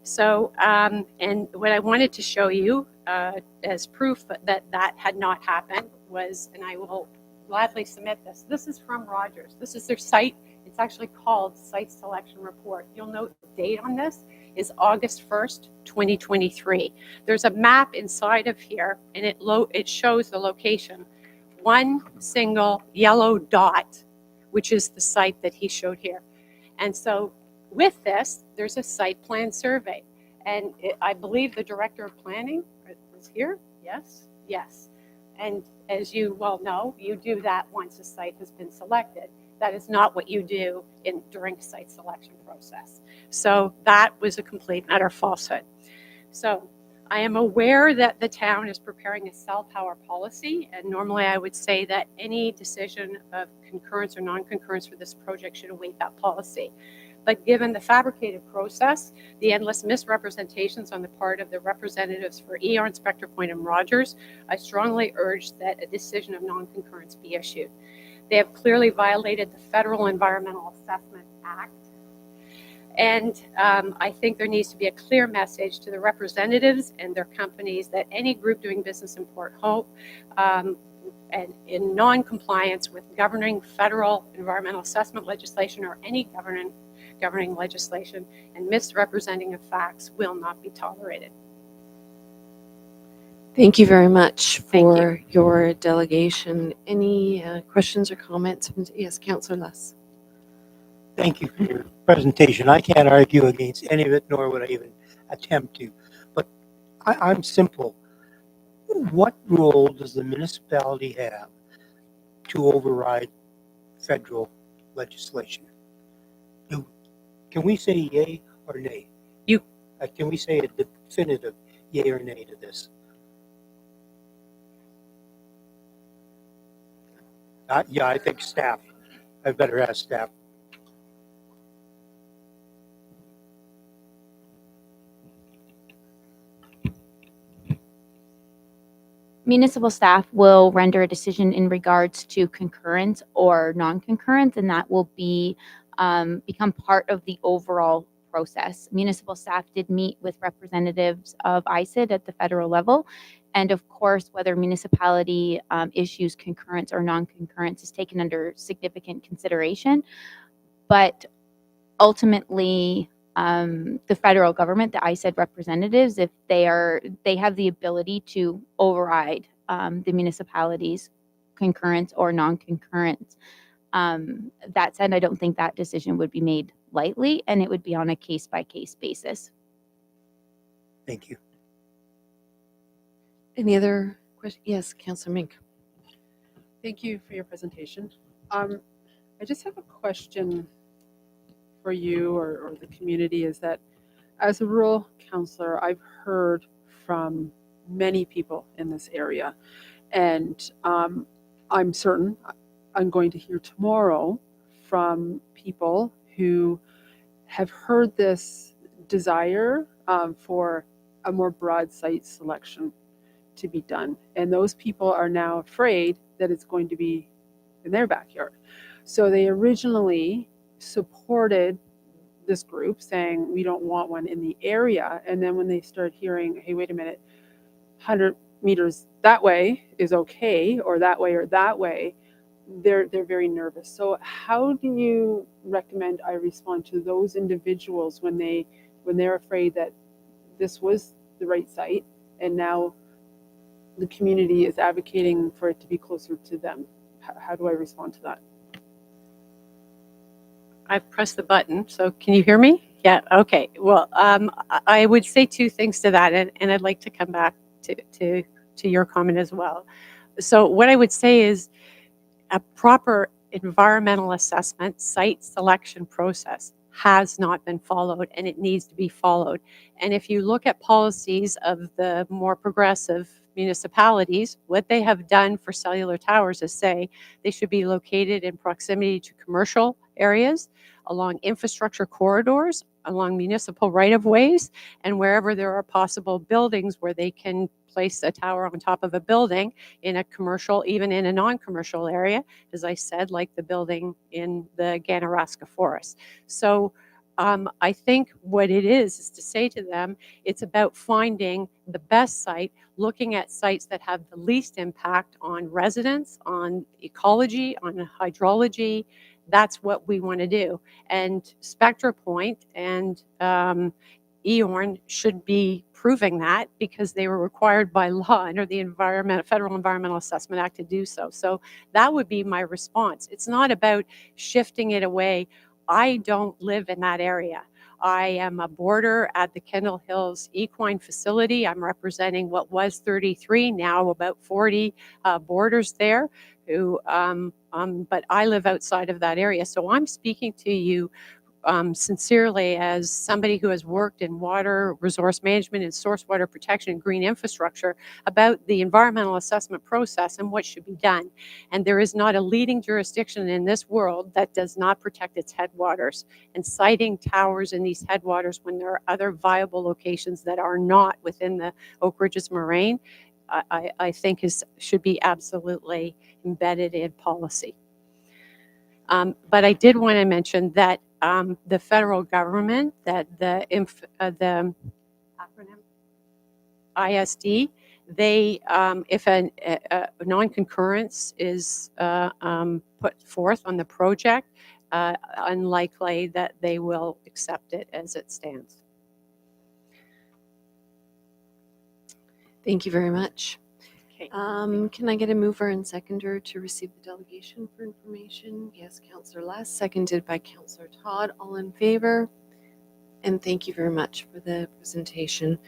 So, and what I wanted to show you as proof that that had not happened was, and I will gladly submit this, this is from Rogers. This is their site. It's actually called Site Selection Report. You'll note the date on this is August 1st, 2023. There's a map inside of here, and it shows the location. One single yellow dot, which is the site that he showed here. And so with this, there's a site plan survey. And I believe the director of planning is here. Yes? Yes. And as you well know, you do that once a site has been selected. That is not what you do during a site selection process. So that was a complete and utter falsehood. So I am aware that the town is preparing a cell tower policy, and normally I would say that any decision of concurrence or non-concurrence for this project should await that policy. But given the fabricated process, the endless misrepresentations on the part of the representatives for ER, Spectre Point, and Rogers, I strongly urge that a decision of non-concurrence be issued. They have clearly violated the Federal Environmental Assessment Act. And I think there needs to be a clear message to the representatives and their companies that any group doing business in Port Hope and in non-compliance with governing federal environmental assessment legislation or any governing legislation and misrepresenting of facts will not be tolerated. Thank you very much Thank for your delegation. Any questions or comments? Yes, Councillor Less. Thank you for your presentation. I can't argue against any of it, nor would I even attempt to. But I'm simple. What role does the municipality have to override federal legislation? Can we say yay or nay? Can we say a definitive yay or nay to this? Yeah, I think staff. I better ask staff. Municipal staff will render a decision in regards to concurrence or non-concurrence, and that will be become part of the overall process. Municipal staff did meet with representatives of ISID at the federal level, and of course, whether municipality issues concurrence or non-concurrence is taken under significant consideration. But ultimately, the federal government, the ISID representatives, if they have the ability to override the municipality's concurrence or non-concurrence. That said, I don't think that decision would be made lightly, and it would be on a case-by-case basis. Thank you. Any other questions? Yes, Councillor Mink. Thank you for your presentation. I just have a question for you or the community, is that as a rural councillor, I've heard from many people in this area, and I'm certain I'm going to hear tomorrow from people who have heard this desire for a more broad site selection to be done. And those people are now afraid that it's going to be in their backyard. So they originally supported this group saying, we don't want one in the area. And then when they started hearing, hey, wait a minute, 100 meters that way is okay, or that way, they're very nervous. So how do you recommend I respond to those individuals when they're afraid that this was the right site and now the community is advocating for it to be closer to them? How do I respond to that? I've pressed the button, so can you hear me? Yeah, okay. Well, I would say two things to that, and I'd like to come back to your comment as well. So what I would say is a proper environmental assessment site selection process has not been followed, and it needs to be followed. And if you look at policies of the more progressive municipalities, what they have done for cellular towers is say they should be located in proximity to commercial areas, along infrastructure corridors, along municipal right-of-ways, and wherever there are possible buildings where they can place a tower on top of a building in a commercial, even in a non-commercial area, as I said, like the building in the Ganaraska Forest. So I think what it is to say to them, it's about finding the best site, looking at sites that have the least impact on residents, on ecology, on hydrology. That's what we want to do. And Spectra Point and EORN should be proving that because they were required by law under the Federal Environmental Assessment Act to do so. So that would be my response. It's not about shifting it away. I don't live in that area. I am a boarder at the Kendall Hills Equine Facility. I'm representing what was 33, now about 40 boarders there who, but I live outside of that area. So I'm speaking to you sincerely as somebody who has worked in water resource management and source water protection and green infrastructure about the environmental assessment process and what should be done. And there is not a leading jurisdiction in this world that does not protect its headwaters. And siting towers in these headwaters when there are other viable locations that are not within the Oak Ridges Moraine, I think should be absolutely embedded in policy. But I did want to mention that the federal government, that the acronym ISD, they if a non-concurrence is put forth on the project, unlikely that they will accept it as it stands. Thank you very much. Okay. Can I get a mover and seconder to receive the delegation for information? Yes, Councillor Less, seconded by Councillor Todd. All in favor? And thank you very much for the presentation.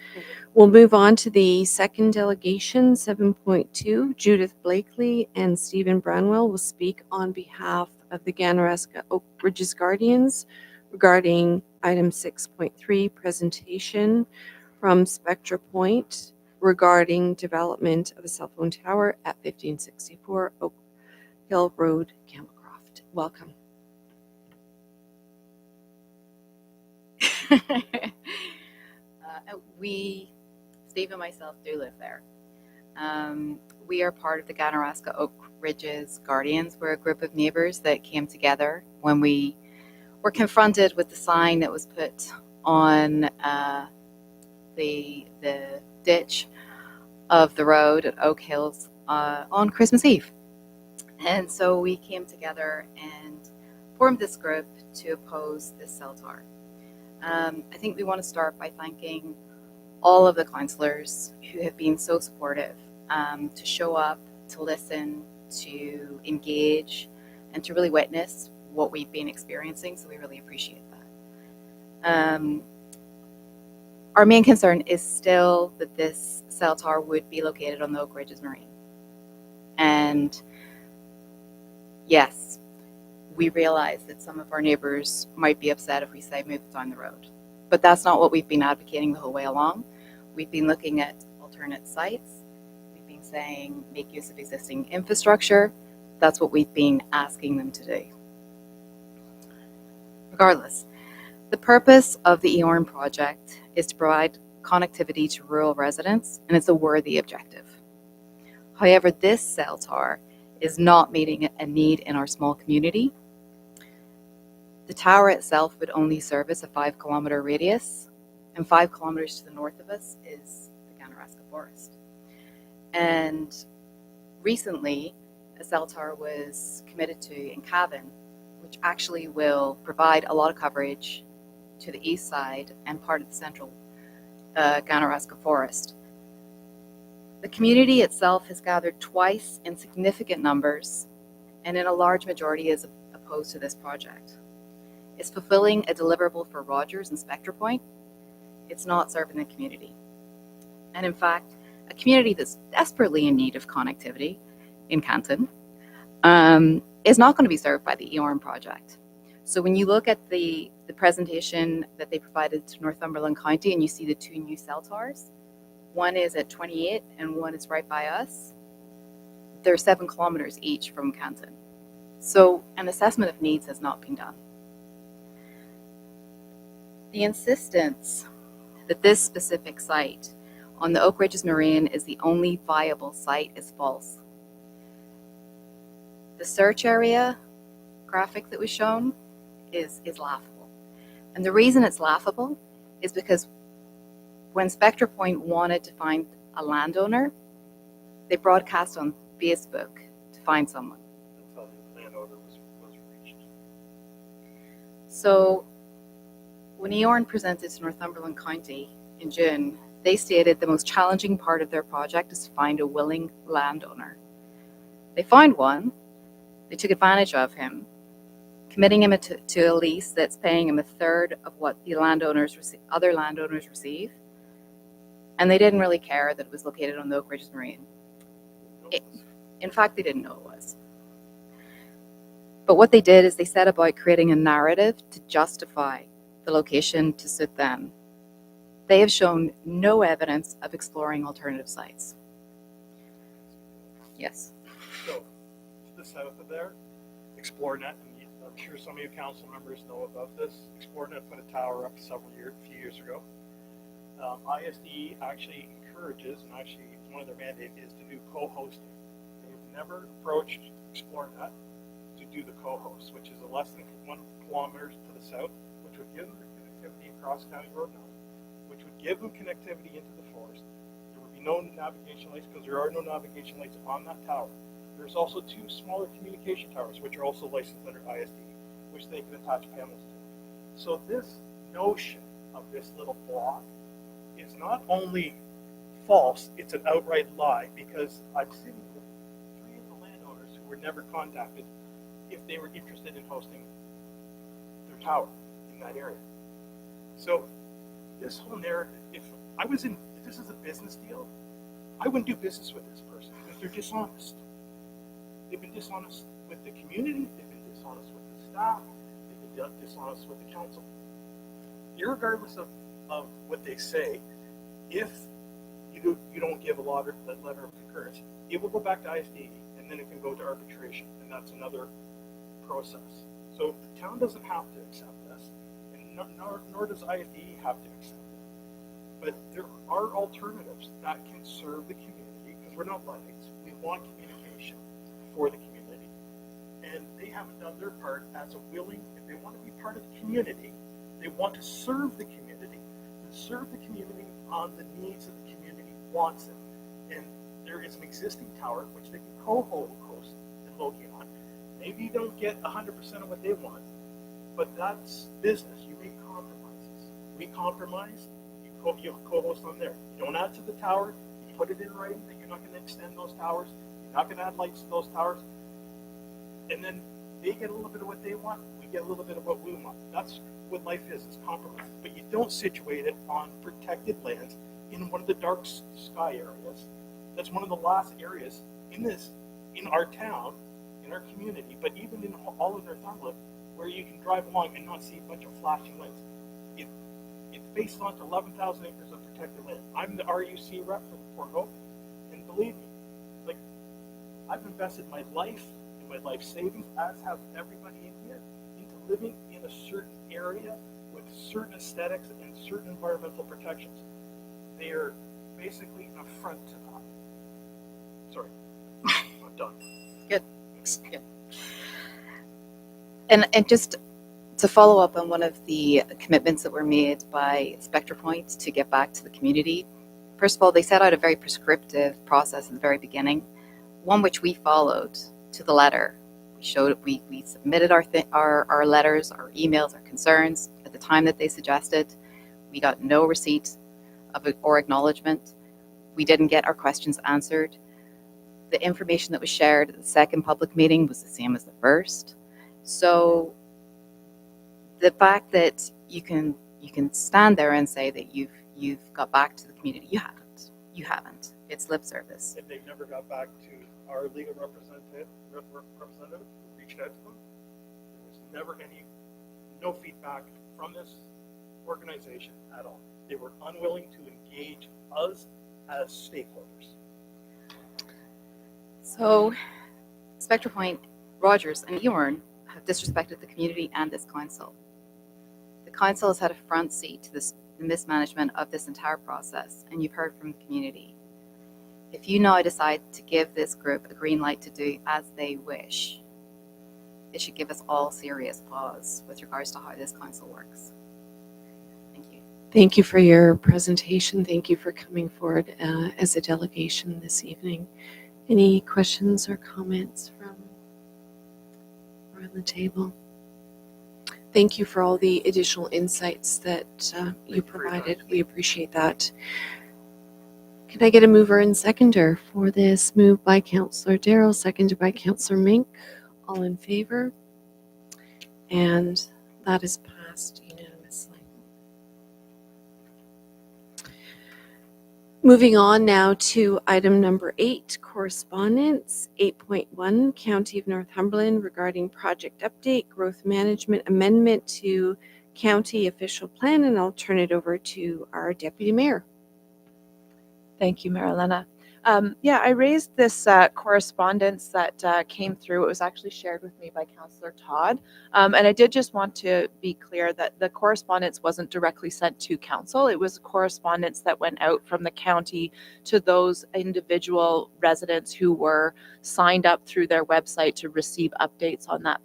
We'll move on to the second delegation, 7.2. Judith Blakely and Stephen Branwell will speak on behalf of the Ganaraska Oak Ridges Guardians regarding item 6.3, presentation from Spectra Point regarding development of a cell phone tower at 1564 Oak Hill Road, Campcroft. Welcome. Steve and myself do live there. We are part of the Ganaraska Oak Ridges Guardians. We're a group of neighbors that came together when we were confronted with the sign that was put on the ditch of the road at Oak Hills on Christmas Eve. And so we came together and formed this group to oppose this cell tower. I think we want to start by thanking all of the councillors who have been so supportive to show up, to listen, to engage, and to really witness what we've been experiencing. So we really appreciate that. Our main concern is still that this cell tower would be located on the Oak Ridges Moraine. And yes, we realize that some of our neighbors might be upset if we say move it down the road. But that's not what we've been advocating the whole way along. We've been looking at alternate sites. We've been saying make use of existing infrastructure. That's what we've been asking them to do. Regardless, the purpose of the EORN project is to provide connectivity to rural residents, and it's a worthy objective. However, this cell tower is not meeting a need in our small community. The tower itself would only service a 5-kilometer radius, and 5 kilometers to the north of us is the Ganaraska Forest. And recently, a cell tower was committed to in Cavan, which actually will provide a lot of coverage to the east side and part of the central Ganaraska Forest. The community itself has gathered twice in significant numbers, and in a large majority is opposed to this project. It's fulfilling a deliverable for Rogers and Spectre Point. It's not serving the community. And in fact, a community that's desperately in need of connectivity in Canton is not going to be served by the EORN project. So when you look at the presentation that they provided to Northumberland County and you see the two new cell towers, one is at 28 and one is right by us, they're 7 kilometers each from Canton. So an assessment of needs has not been done. The insistence that this specific site on the Oak Ridges Marine is the only viable site is false. The search area graphic that was shown is laughable. And the reason it's laughable is because when Spectre Point wanted to find a landowner, they broadcast on Facebook to find someone. Until the landowner was reached. So when EORN presented to Northumberland County in June, they stated the most challenging part of their project is to find a willing landowner. They found one, they took advantage of him, committing him to a lease that's paying him a third of what the other landowners receive. And they didn't really care that it was located on the Oak Ridges Marine. In fact, they didn't know it was. But what they did is they set about creating a narrative to justify the location to suit them. They have shown no evidence of exploring alternative sites. Yes. So, to the south of there, XploreNet, and I'm sure some of you council members know about this. XploreNet put a tower up a few years ago. ISD actually encourages, and actually one of their mandates is to do co-hosting. They've never approached XploreNet to do the co-host, which is a less than 1 kilometer to the south, which would give them connectivity across County Road 9, which would give them connectivity into the forest. There would be no navigation lights because there are no navigation lights on that tower. There's also 2 smaller communication towers, which are also licensed under ISD, which they can attach panels to. So this notion of this little block is not only false, it's an outright lie, because I'm sitting with 3 of the landowners who were never contacted if they were interested in hosting their tower in that area. So this whole narrative, if this is a business deal, I wouldn't do business with this person because they're dishonest. They've been dishonest with the community, they've been dishonest with the staff, they've been dishonest with the council. Irregardless of what they say, if you don't give a letter of concurrence, it will go back to ISD and then it can go to arbitration, and that's another process. So the town doesn't have to accept this, and nor does ISD have to accept it. But there are alternatives that can serve the community, because we're not Luddites. We want communication for the community. And they haven't done their part as a willing, if they want to be part of the community, they want to serve the community, on the needs that the community wants it. And there is an existing tower which they can co-host and locate on. Maybe you don't get 100% of what they want, but that's business. You make compromises. We compromise, you co-host on there. You don't add to the tower, you put it in writing that you're not going to extend those towers, you're not going to add lights to those towers, and then they get a little bit of what they want, we get a little bit of what we want. That's what life is compromise. But you don't situate it on protected lands in one of the dark sky areas. That's one of the last areas in our town, in our community, but even in all of Northumberland, where you can drive along and not see a bunch of flashing lights. It's based on 11,000 acres of protected land. I'm the RUC rep for Port Hope, and believe me, like, I've invested my life and my life savings, as have everybody in here, into living in a certain area with certain aesthetics and certain environmental protections. They are basically an affront to that. Sorry, I'm done. Good. Good. And just to follow up on one of the commitments that were made by Spectre Point to get back to the community, first of all, they set out a very prescriptive process at the very beginning, one which we followed to the letter. We submitted our letters, our emails, our concerns at the time that they suggested. We got no receipt of it or acknowledgement. We didn't get our questions answered. The information that was shared at the second public meeting was the same as the first. So the fact that you can stand there and say that you've got back to the community, you haven't. It's lip service. If they've never got back to our legal representative who reached out to them, there was never no feedback from this organization at all. They were unwilling to engage us as stakeholders. So, Spectre Point, Rogers, and Eorn have disrespected the community and this council. The council has had a front seat to the mismanagement of this entire process, and you've heard from the community. If you now decide to give this group a green light to do as they wish, it should give us all serious pause with regards to how this council works. Thank you. Thank you for your presentation. Thank you for coming forward as a delegation this evening. Any questions or comments from around the table? Thank you for all the additional insights that you provided. We appreciate that. Can I get a mover and seconder for this? Moved by Councillor Darrell, seconded by Councillor Mink. All in favor? And that is passed unanimously. Moving on now to item number 8, correspondence. 8.1, County of Northumberland regarding project update, growth management amendment to county official plan, and I'll turn it over to our Deputy Mayor. Thank you, Mayor Elena. I raised this correspondence that came through. It was actually shared with me by Councillor Todd. And I did just want to be clear that the correspondence wasn't directly sent to council. It was correspondence that went out from the county to those individual residents who were signed up through their website to receive updates on that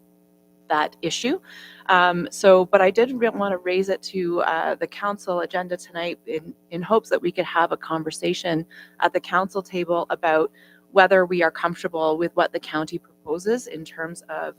issue. But I did want to raise it to the council agenda tonight in hopes that we could have a conversation at the council table about whether we are comfortable with what the county proposes in terms of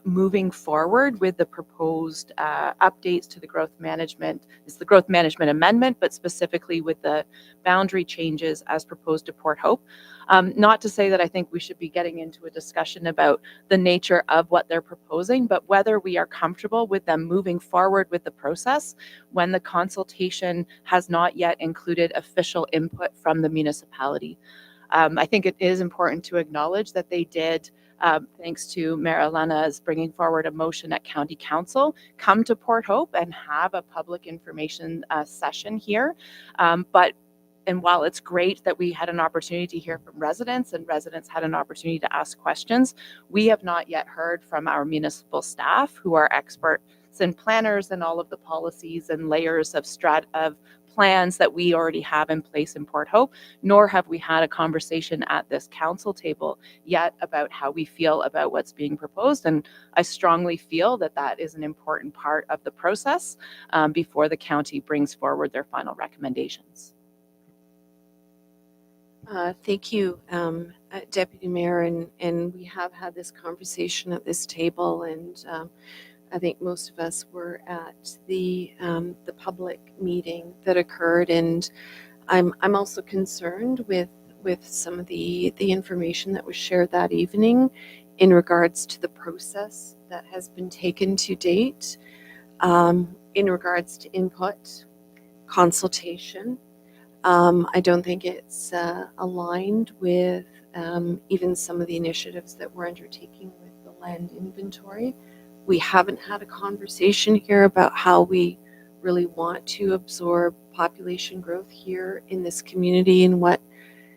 moving forward with the proposed updates to the growth management. It's the growth management amendment, but specifically with the boundary changes as proposed to Port Hope. Not to say that I think we should be getting into a discussion about the nature of what they're proposing, but whether we are comfortable with them moving forward with the process when the consultation has not yet included official input from the municipality. I think it is important to acknowledge that they did, thanks to Mayor Elena's bringing forward a motion at County Council, come to Port Hope and have a public information session here. And while it's great that we had an opportunity to hear from residents and residents had an opportunity to ask questions, we have not yet heard from our municipal staff who are experts and planners and all of the policies and layers of plans that we already have in place in Port Hope, nor have we had a conversation at this council table yet about how we feel about what's being proposed. And I strongly feel that that is an important part of the process before the county brings forward their final recommendations. Thank you, Deputy Mayor, and we have had this conversation at this table, and I think most of us were at the public meeting that occurred, and I'm also concerned with some of the information that was shared that evening in regards to the process that has been taken to date, in regards to input, consultation. I don't think it's aligned with even some of the initiatives that we're undertaking with the land inventory. We haven't had a conversation here about how we really want to absorb population growth here in this community and what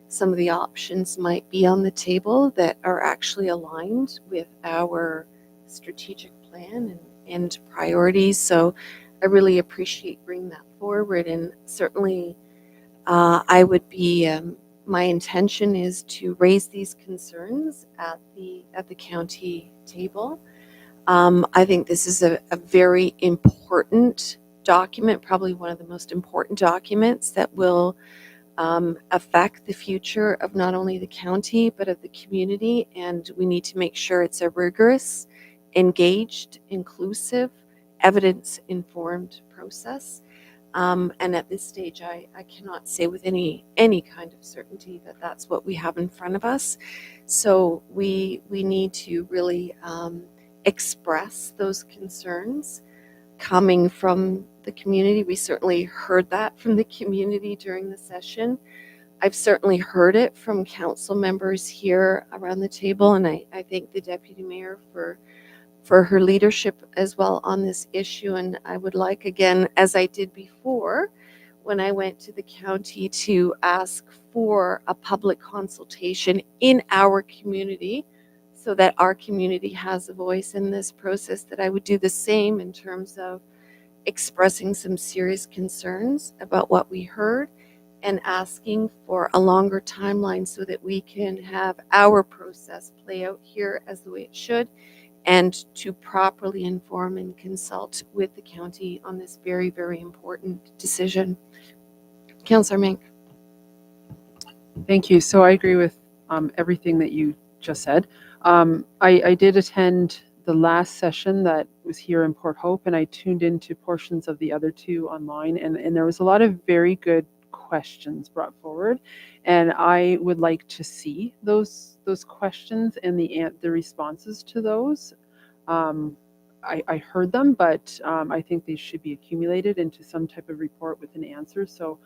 some of the options might be on the table that are actually aligned with our strategic plan and priorities. So I really appreciate bringing that forward, and certainly I would be, my intention is to raise these concerns at the county table. I think this is a very important document, probably one of the most important documents that will affect the future of not only the county, but of the community. And we need to make sure it's a rigorous, engaged, inclusive, evidence-informed process. And at this stage, I cannot say with any kind of certainty that that's what we have in front of us. So we need to really express those concerns. coming from the community. We certainly heard that from the community during the session. I've certainly heard it from council members here around the table, and I thank the deputy mayor for her leadership as well on this issue. And I would like, again, as I did before, when I went to the county, to ask for a public consultation in our community so that our community has a voice in this process, that I would do the same in terms of expressing some serious concerns about what we heard and asking for a longer timeline so that we can have our process play out here as the way it should, and to properly inform and consult with the county on this very, very important decision. Councillor Mink. Thank you. So I agree with everything that you just said. I did attend the last session that was here in Port Hope, and I tuned into portions of the other two online, and there was a lot of very good questions brought forward, and I would like to see those questions and the responses to those. I heard them, but I think they should be accumulated into some type of report with an answer. So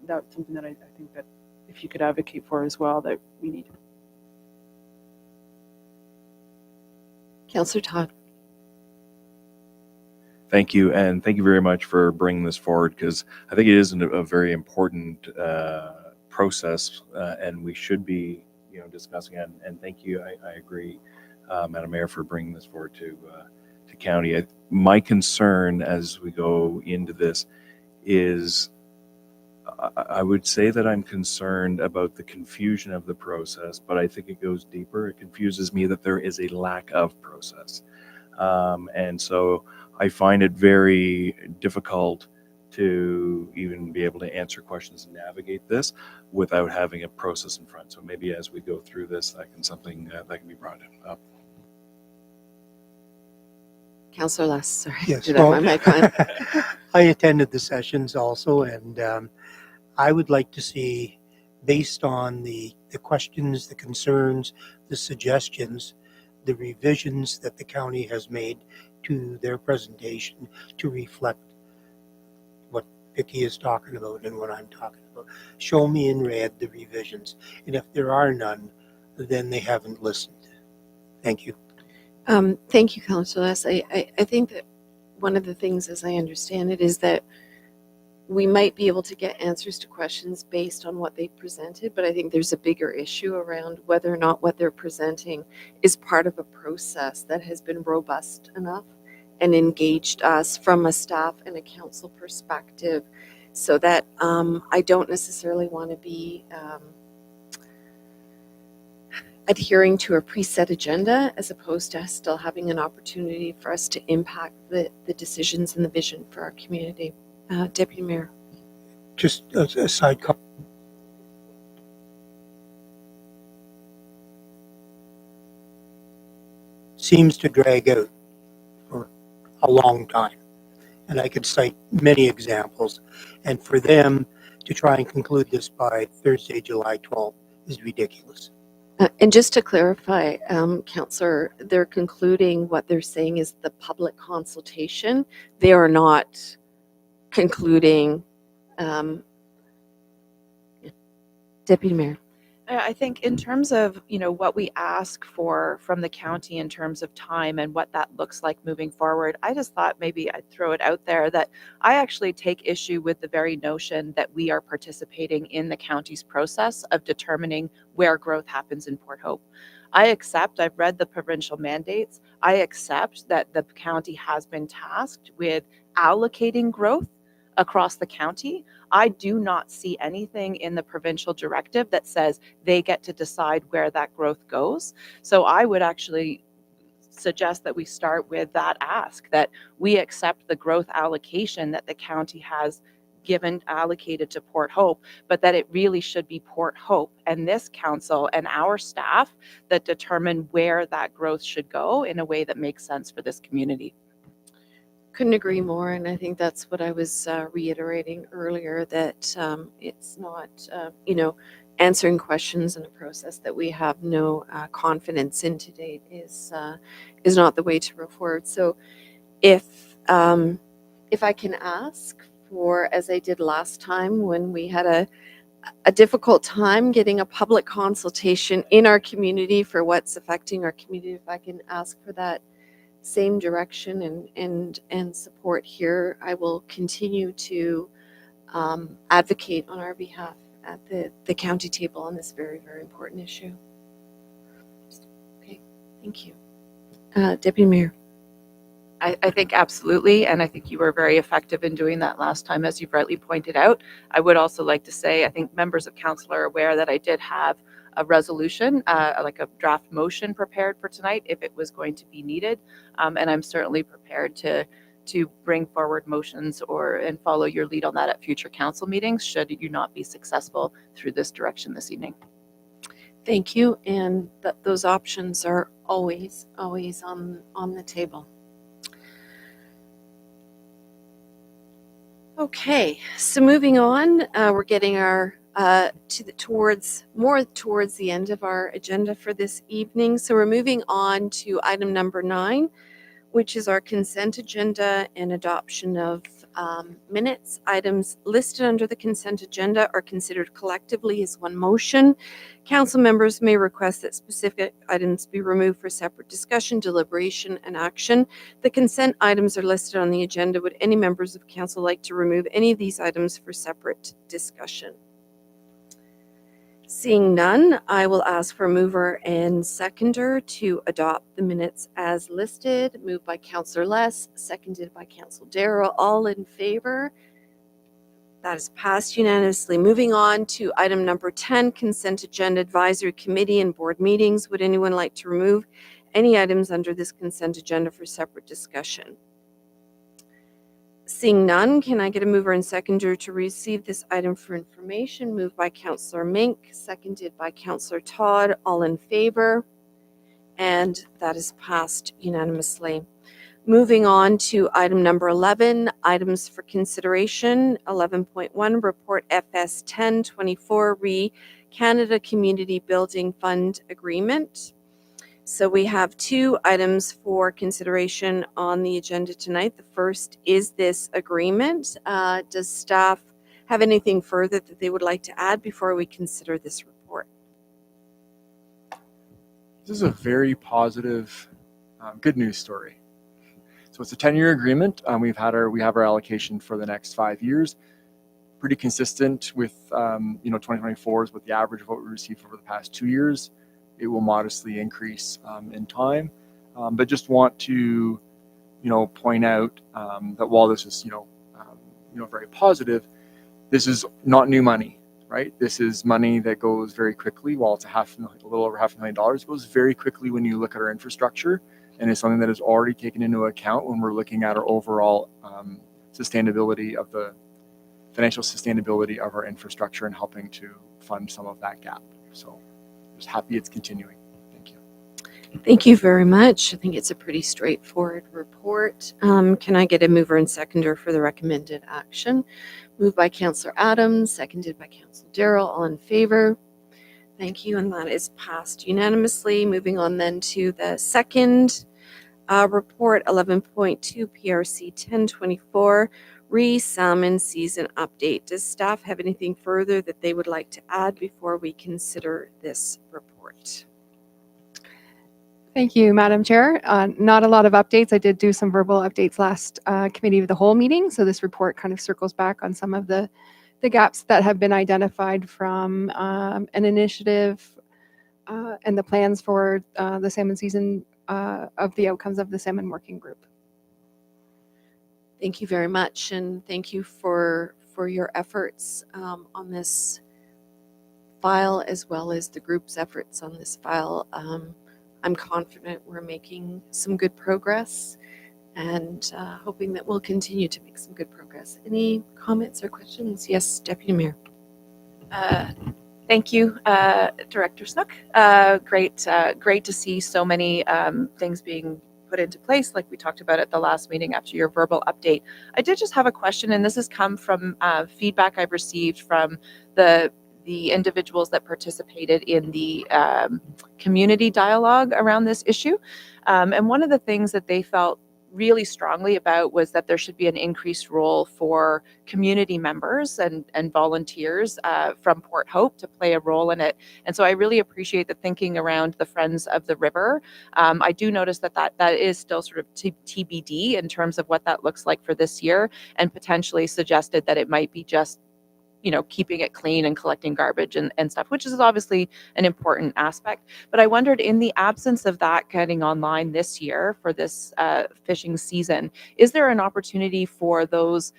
that's something that I think that if you could advocate for as well, that we need. Councillor Todd. Thank you, and thank you very much for bringing this forward, because I think it is a very important process, and we should be, discussing it. And thank you. I agree, Madam Mayor, for bringing this forward to county. My concern as we go into this is, I would say that I'm concerned about the confusion of the process, but I think it goes deeper. It confuses me that there is a lack of process, and so I find it very difficult to even be able to answer questions and navigate this without having a process in front. So maybe as we go through this, that can be brought up. Councillor Less, sorry. Yes, Did I have my mic on? I attended the sessions also, and I would like to see, based on the questions, the concerns, the suggestions, the revisions that the county has made to their presentation to reflect what Vicky is talking about and what I'm talking about. Show me in red the revisions, and if there are none, then they haven't listened. Thank you. Thank you, Councillor Less. I think that one of the things, as I understand it, is that we might be able to get answers to questions based on what they presented, but I think there's a bigger issue around whether or not what they're presenting is part of a process that has been robust enough and engaged us from a staff and a council perspective, so that I don't necessarily want to be adhering to a preset agenda, as opposed to still having an opportunity for us to impact the decisions and the vision for our community. Deputy Mayor. Just a side comment. Seems to drag out for a long time. And I could cite many examples. And for them to try and conclude this by Thursday, July 12th is ridiculous. And just to clarify, Councillor, they're concluding what they're saying is the public consultation. They are not concluding. Deputy Mayor. I think in terms of, what we ask for from the county in terms of time and what that looks like moving forward, I just thought maybe I'd throw it out there that I actually take issue with the very notion that we are participating in the county's process of determining where growth happens in Port Hope. I accept, I've read the provincial mandates, I accept that the county has been tasked with allocating growth across the county. I do not see anything in the provincial directive that says they get to decide where that growth goes. So I would actually suggest that we start with that ask, that we accept the growth allocation that the county has allocated to Port Hope, but that it really should be Port Hope and this council and our staff that determine where that growth should go in a way that makes sense for this community. Couldn't agree more, and I think that's what I was reiterating earlier, that it's not, answering questions in a process that we have no confidence in to date is not the way to move forward. So if if I can ask for, as I did last time when we had a difficult time getting a public consultation in our community for what's affecting our community, if I can ask for that same direction and support here, I will continue to advocate on our behalf at the county table on this very, very important issue. Okay, thank you. Deputy Mayor. I think absolutely, and I think you were very effective in doing that last time, as you've rightly pointed out. I would also like to say, I think members of council are aware that I did have a resolution, like a draft motion prepared for tonight if it was going to be needed, and I'm certainly prepared to bring forward motions and follow your lead on that at future council meetings, should you not be successful through this direction this evening. Thank you, and those options are always on the table. Okay, so moving on, we're getting our towards the end of our agenda for this evening. So we're moving on to item number 9, which is our consent agenda and adoption of minutes. Items listed under the consent agenda are considered collectively as one motion. Council members may request that specific items be removed for separate discussion, deliberation, and action. The consent items are listed on the agenda. Would any members of council like to remove any of these items for separate discussion? Seeing none, I will ask for a mover and seconder to adopt the minutes as listed. Moved by Councillor Less, seconded by Councillor Darrow. All in favor? That is passed unanimously. Moving on to item number 10, consent agenda advisory committee and board meetings. Would anyone like to remove any items under this consent agenda for separate discussion? Seeing none, can I get a mover and seconder to receive this item for information? Moved by Councillor Mink, seconded by Councillor Todd. All in favor? And that is passed unanimously. Moving on to item number 11, items for consideration. 11.1, report FS 1024 re Canada Community Building Fund Agreement. So we have 2 items for consideration on the agenda tonight. The first is this agreement. Does staff have anything further that they would like to add before we consider this report? This is a very positive, good news story. So it's a 10-year agreement. We have our allocation for the next 5 years. Pretty consistent with 2024 is what the average of what we received over the past 2 years. It will modestly increase in time, but just want to, point out that while this is, very positive, this is not new money, right? This is money that goes very quickly. While it's a little over $500,000, it goes very quickly when you look at our infrastructure, and it's something that is already taken into account when we're looking at our overall sustainability of the financial sustainability of our infrastructure and helping to fund some of that gap. So. Just happy it's continuing. Thank you. Thank you very much. I think it's a pretty straightforward report. Can I get a mover and seconder for the recommended action? Moved by Councillor Adams, seconded by Councillor Darrell. All in favor? Thank you, and that is passed unanimously. Moving on then to the second report, 11.2 PRC 1024 re-salmon season update. Does staff have anything further that they would like to add before we consider this report? Thank you, Madam Chair. Not a lot of updates. I did do some verbal updates last committee of the whole meeting, so this report kind of circles back on some of the gaps that have been identified from an initiative and the plans for the salmon season of the outcomes of the salmon working group. Thank you very much, and thank you for your efforts on this file, as well as the group's efforts on this file. I'm confident we're making some good progress, and hoping that we'll continue to make some good progress. Any comments or questions? Yes, Deputy Mayor. Thank you, Director Snook. Great to see so many things being put into place, like we talked about at the last meeting after your verbal update. I did just have a question, and this has come from feedback I've received from the individuals that participated in the community dialogue around this issue. And one of the things that they felt really strongly about was that there should be an increased role for community members and volunteers from Port Hope to play a role in it. And so I really appreciate the thinking around the Friends of the River. I do notice that is still sort of TBD in terms of what that looks like for this year, and potentially suggested that it might be just keeping it clean and collecting garbage and stuff, which is obviously an important aspect. But I wondered, in the absence of that getting online this year for this fishing season, is there an opportunity for those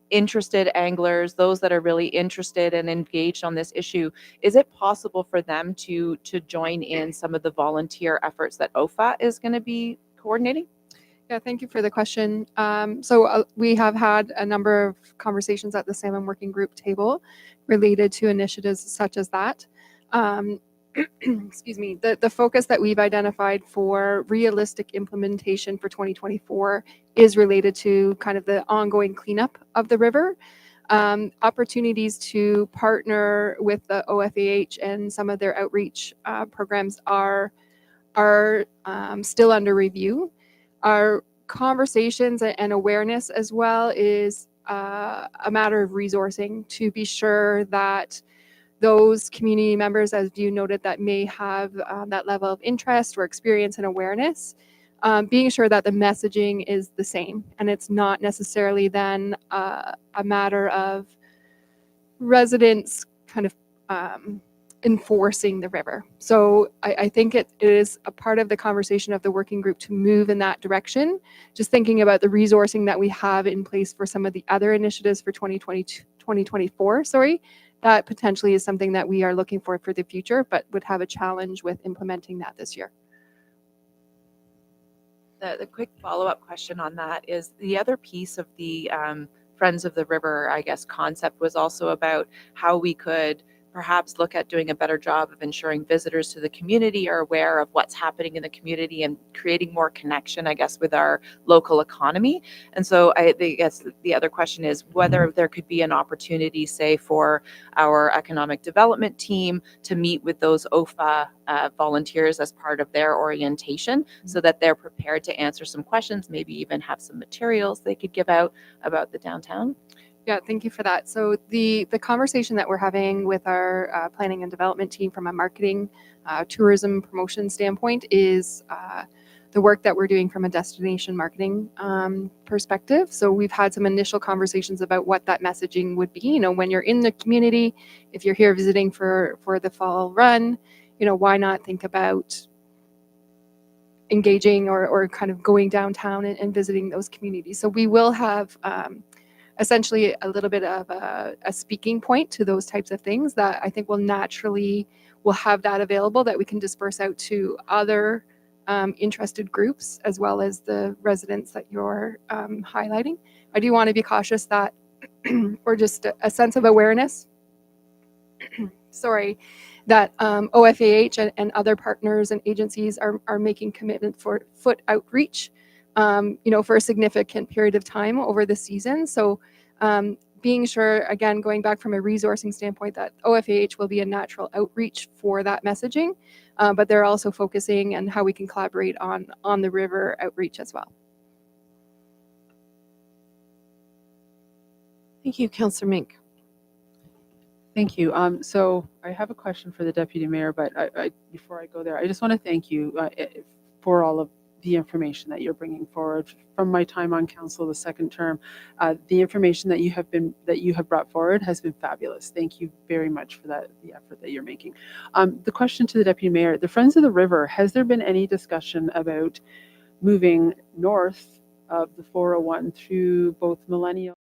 interested anglers, those that are really interested and engaged on this issue, is it possible for them to join in some of the volunteer efforts that OFA is going to be coordinating? Yeah, thank you for the question. So we have had a number of conversations at the Salmon Working Group table related to initiatives such as that. Excuse me. The focus that we've identified for realistic implementation for 2024 is related to kind of the ongoing cleanup of the river. Opportunities to partner with the OFAH and some of their outreach programs are still under review. Our conversations and awareness as well is a matter of resourcing to be sure that those community members, as you noted, that may have that level of interest or experience and awareness, being sure that the messaging is the same and it's not necessarily then a matter of residents kind of enforcing the river. So I think it is a part of the conversation of the working group to move in that direction, just thinking about the resourcing that we have in place for some of the other initiatives for 2024, that potentially is something that we are looking for the future, but would have a challenge with implementing that this year. The quick follow-up question on that is the other piece of the Friends of the River, I guess, concept was also about how we could perhaps look at doing a better job of ensuring visitors to the community are aware of what's happening in the community and creating more connection, I guess, with our local economy. And so I guess the other question is whether there could be an opportunity, say, for our economic development team to meet with those OFA volunteers as part of their orientation so that they're prepared to answer some questions, maybe even have some materials they could give out about the downtown. Yeah, thank you for that. So the conversation that we're having with our planning and development team from a marketing, tourism promotion standpoint is the work that we're doing from a destination marketing perspective. So we've had some initial conversations about what that messaging would be. When you're in the community, if you're here visiting for the fall run, why not think about engaging or kind of going downtown and visiting those communities. So we will have essentially a little bit of a speaking point to those types of things that I think will have that available that we can disperse out to other interested groups as well as the residents that you're highlighting. I do want to be cautious that or just a sense of awareness that OFAH and other partners and agencies are making commitment for foot outreach for a significant period of time over the season. So being sure, again, going back from a resourcing standpoint, that OFAH will be a natural outreach for that messaging, but they're also focusing on how we can collaborate on the river outreach as well. Thank you, Councillor Mink. Thank you. So I have a question for the Deputy Mayor, but before I go there, I just want to thank you for all of the information that you're bringing forward. From my time on council, the second term, the information that you have brought forward has been fabulous. Thank you very much for that, the effort that you're making. The question to the Deputy Mayor, the Friends of the River, has there been any discussion about moving north of the 401 through both Millennial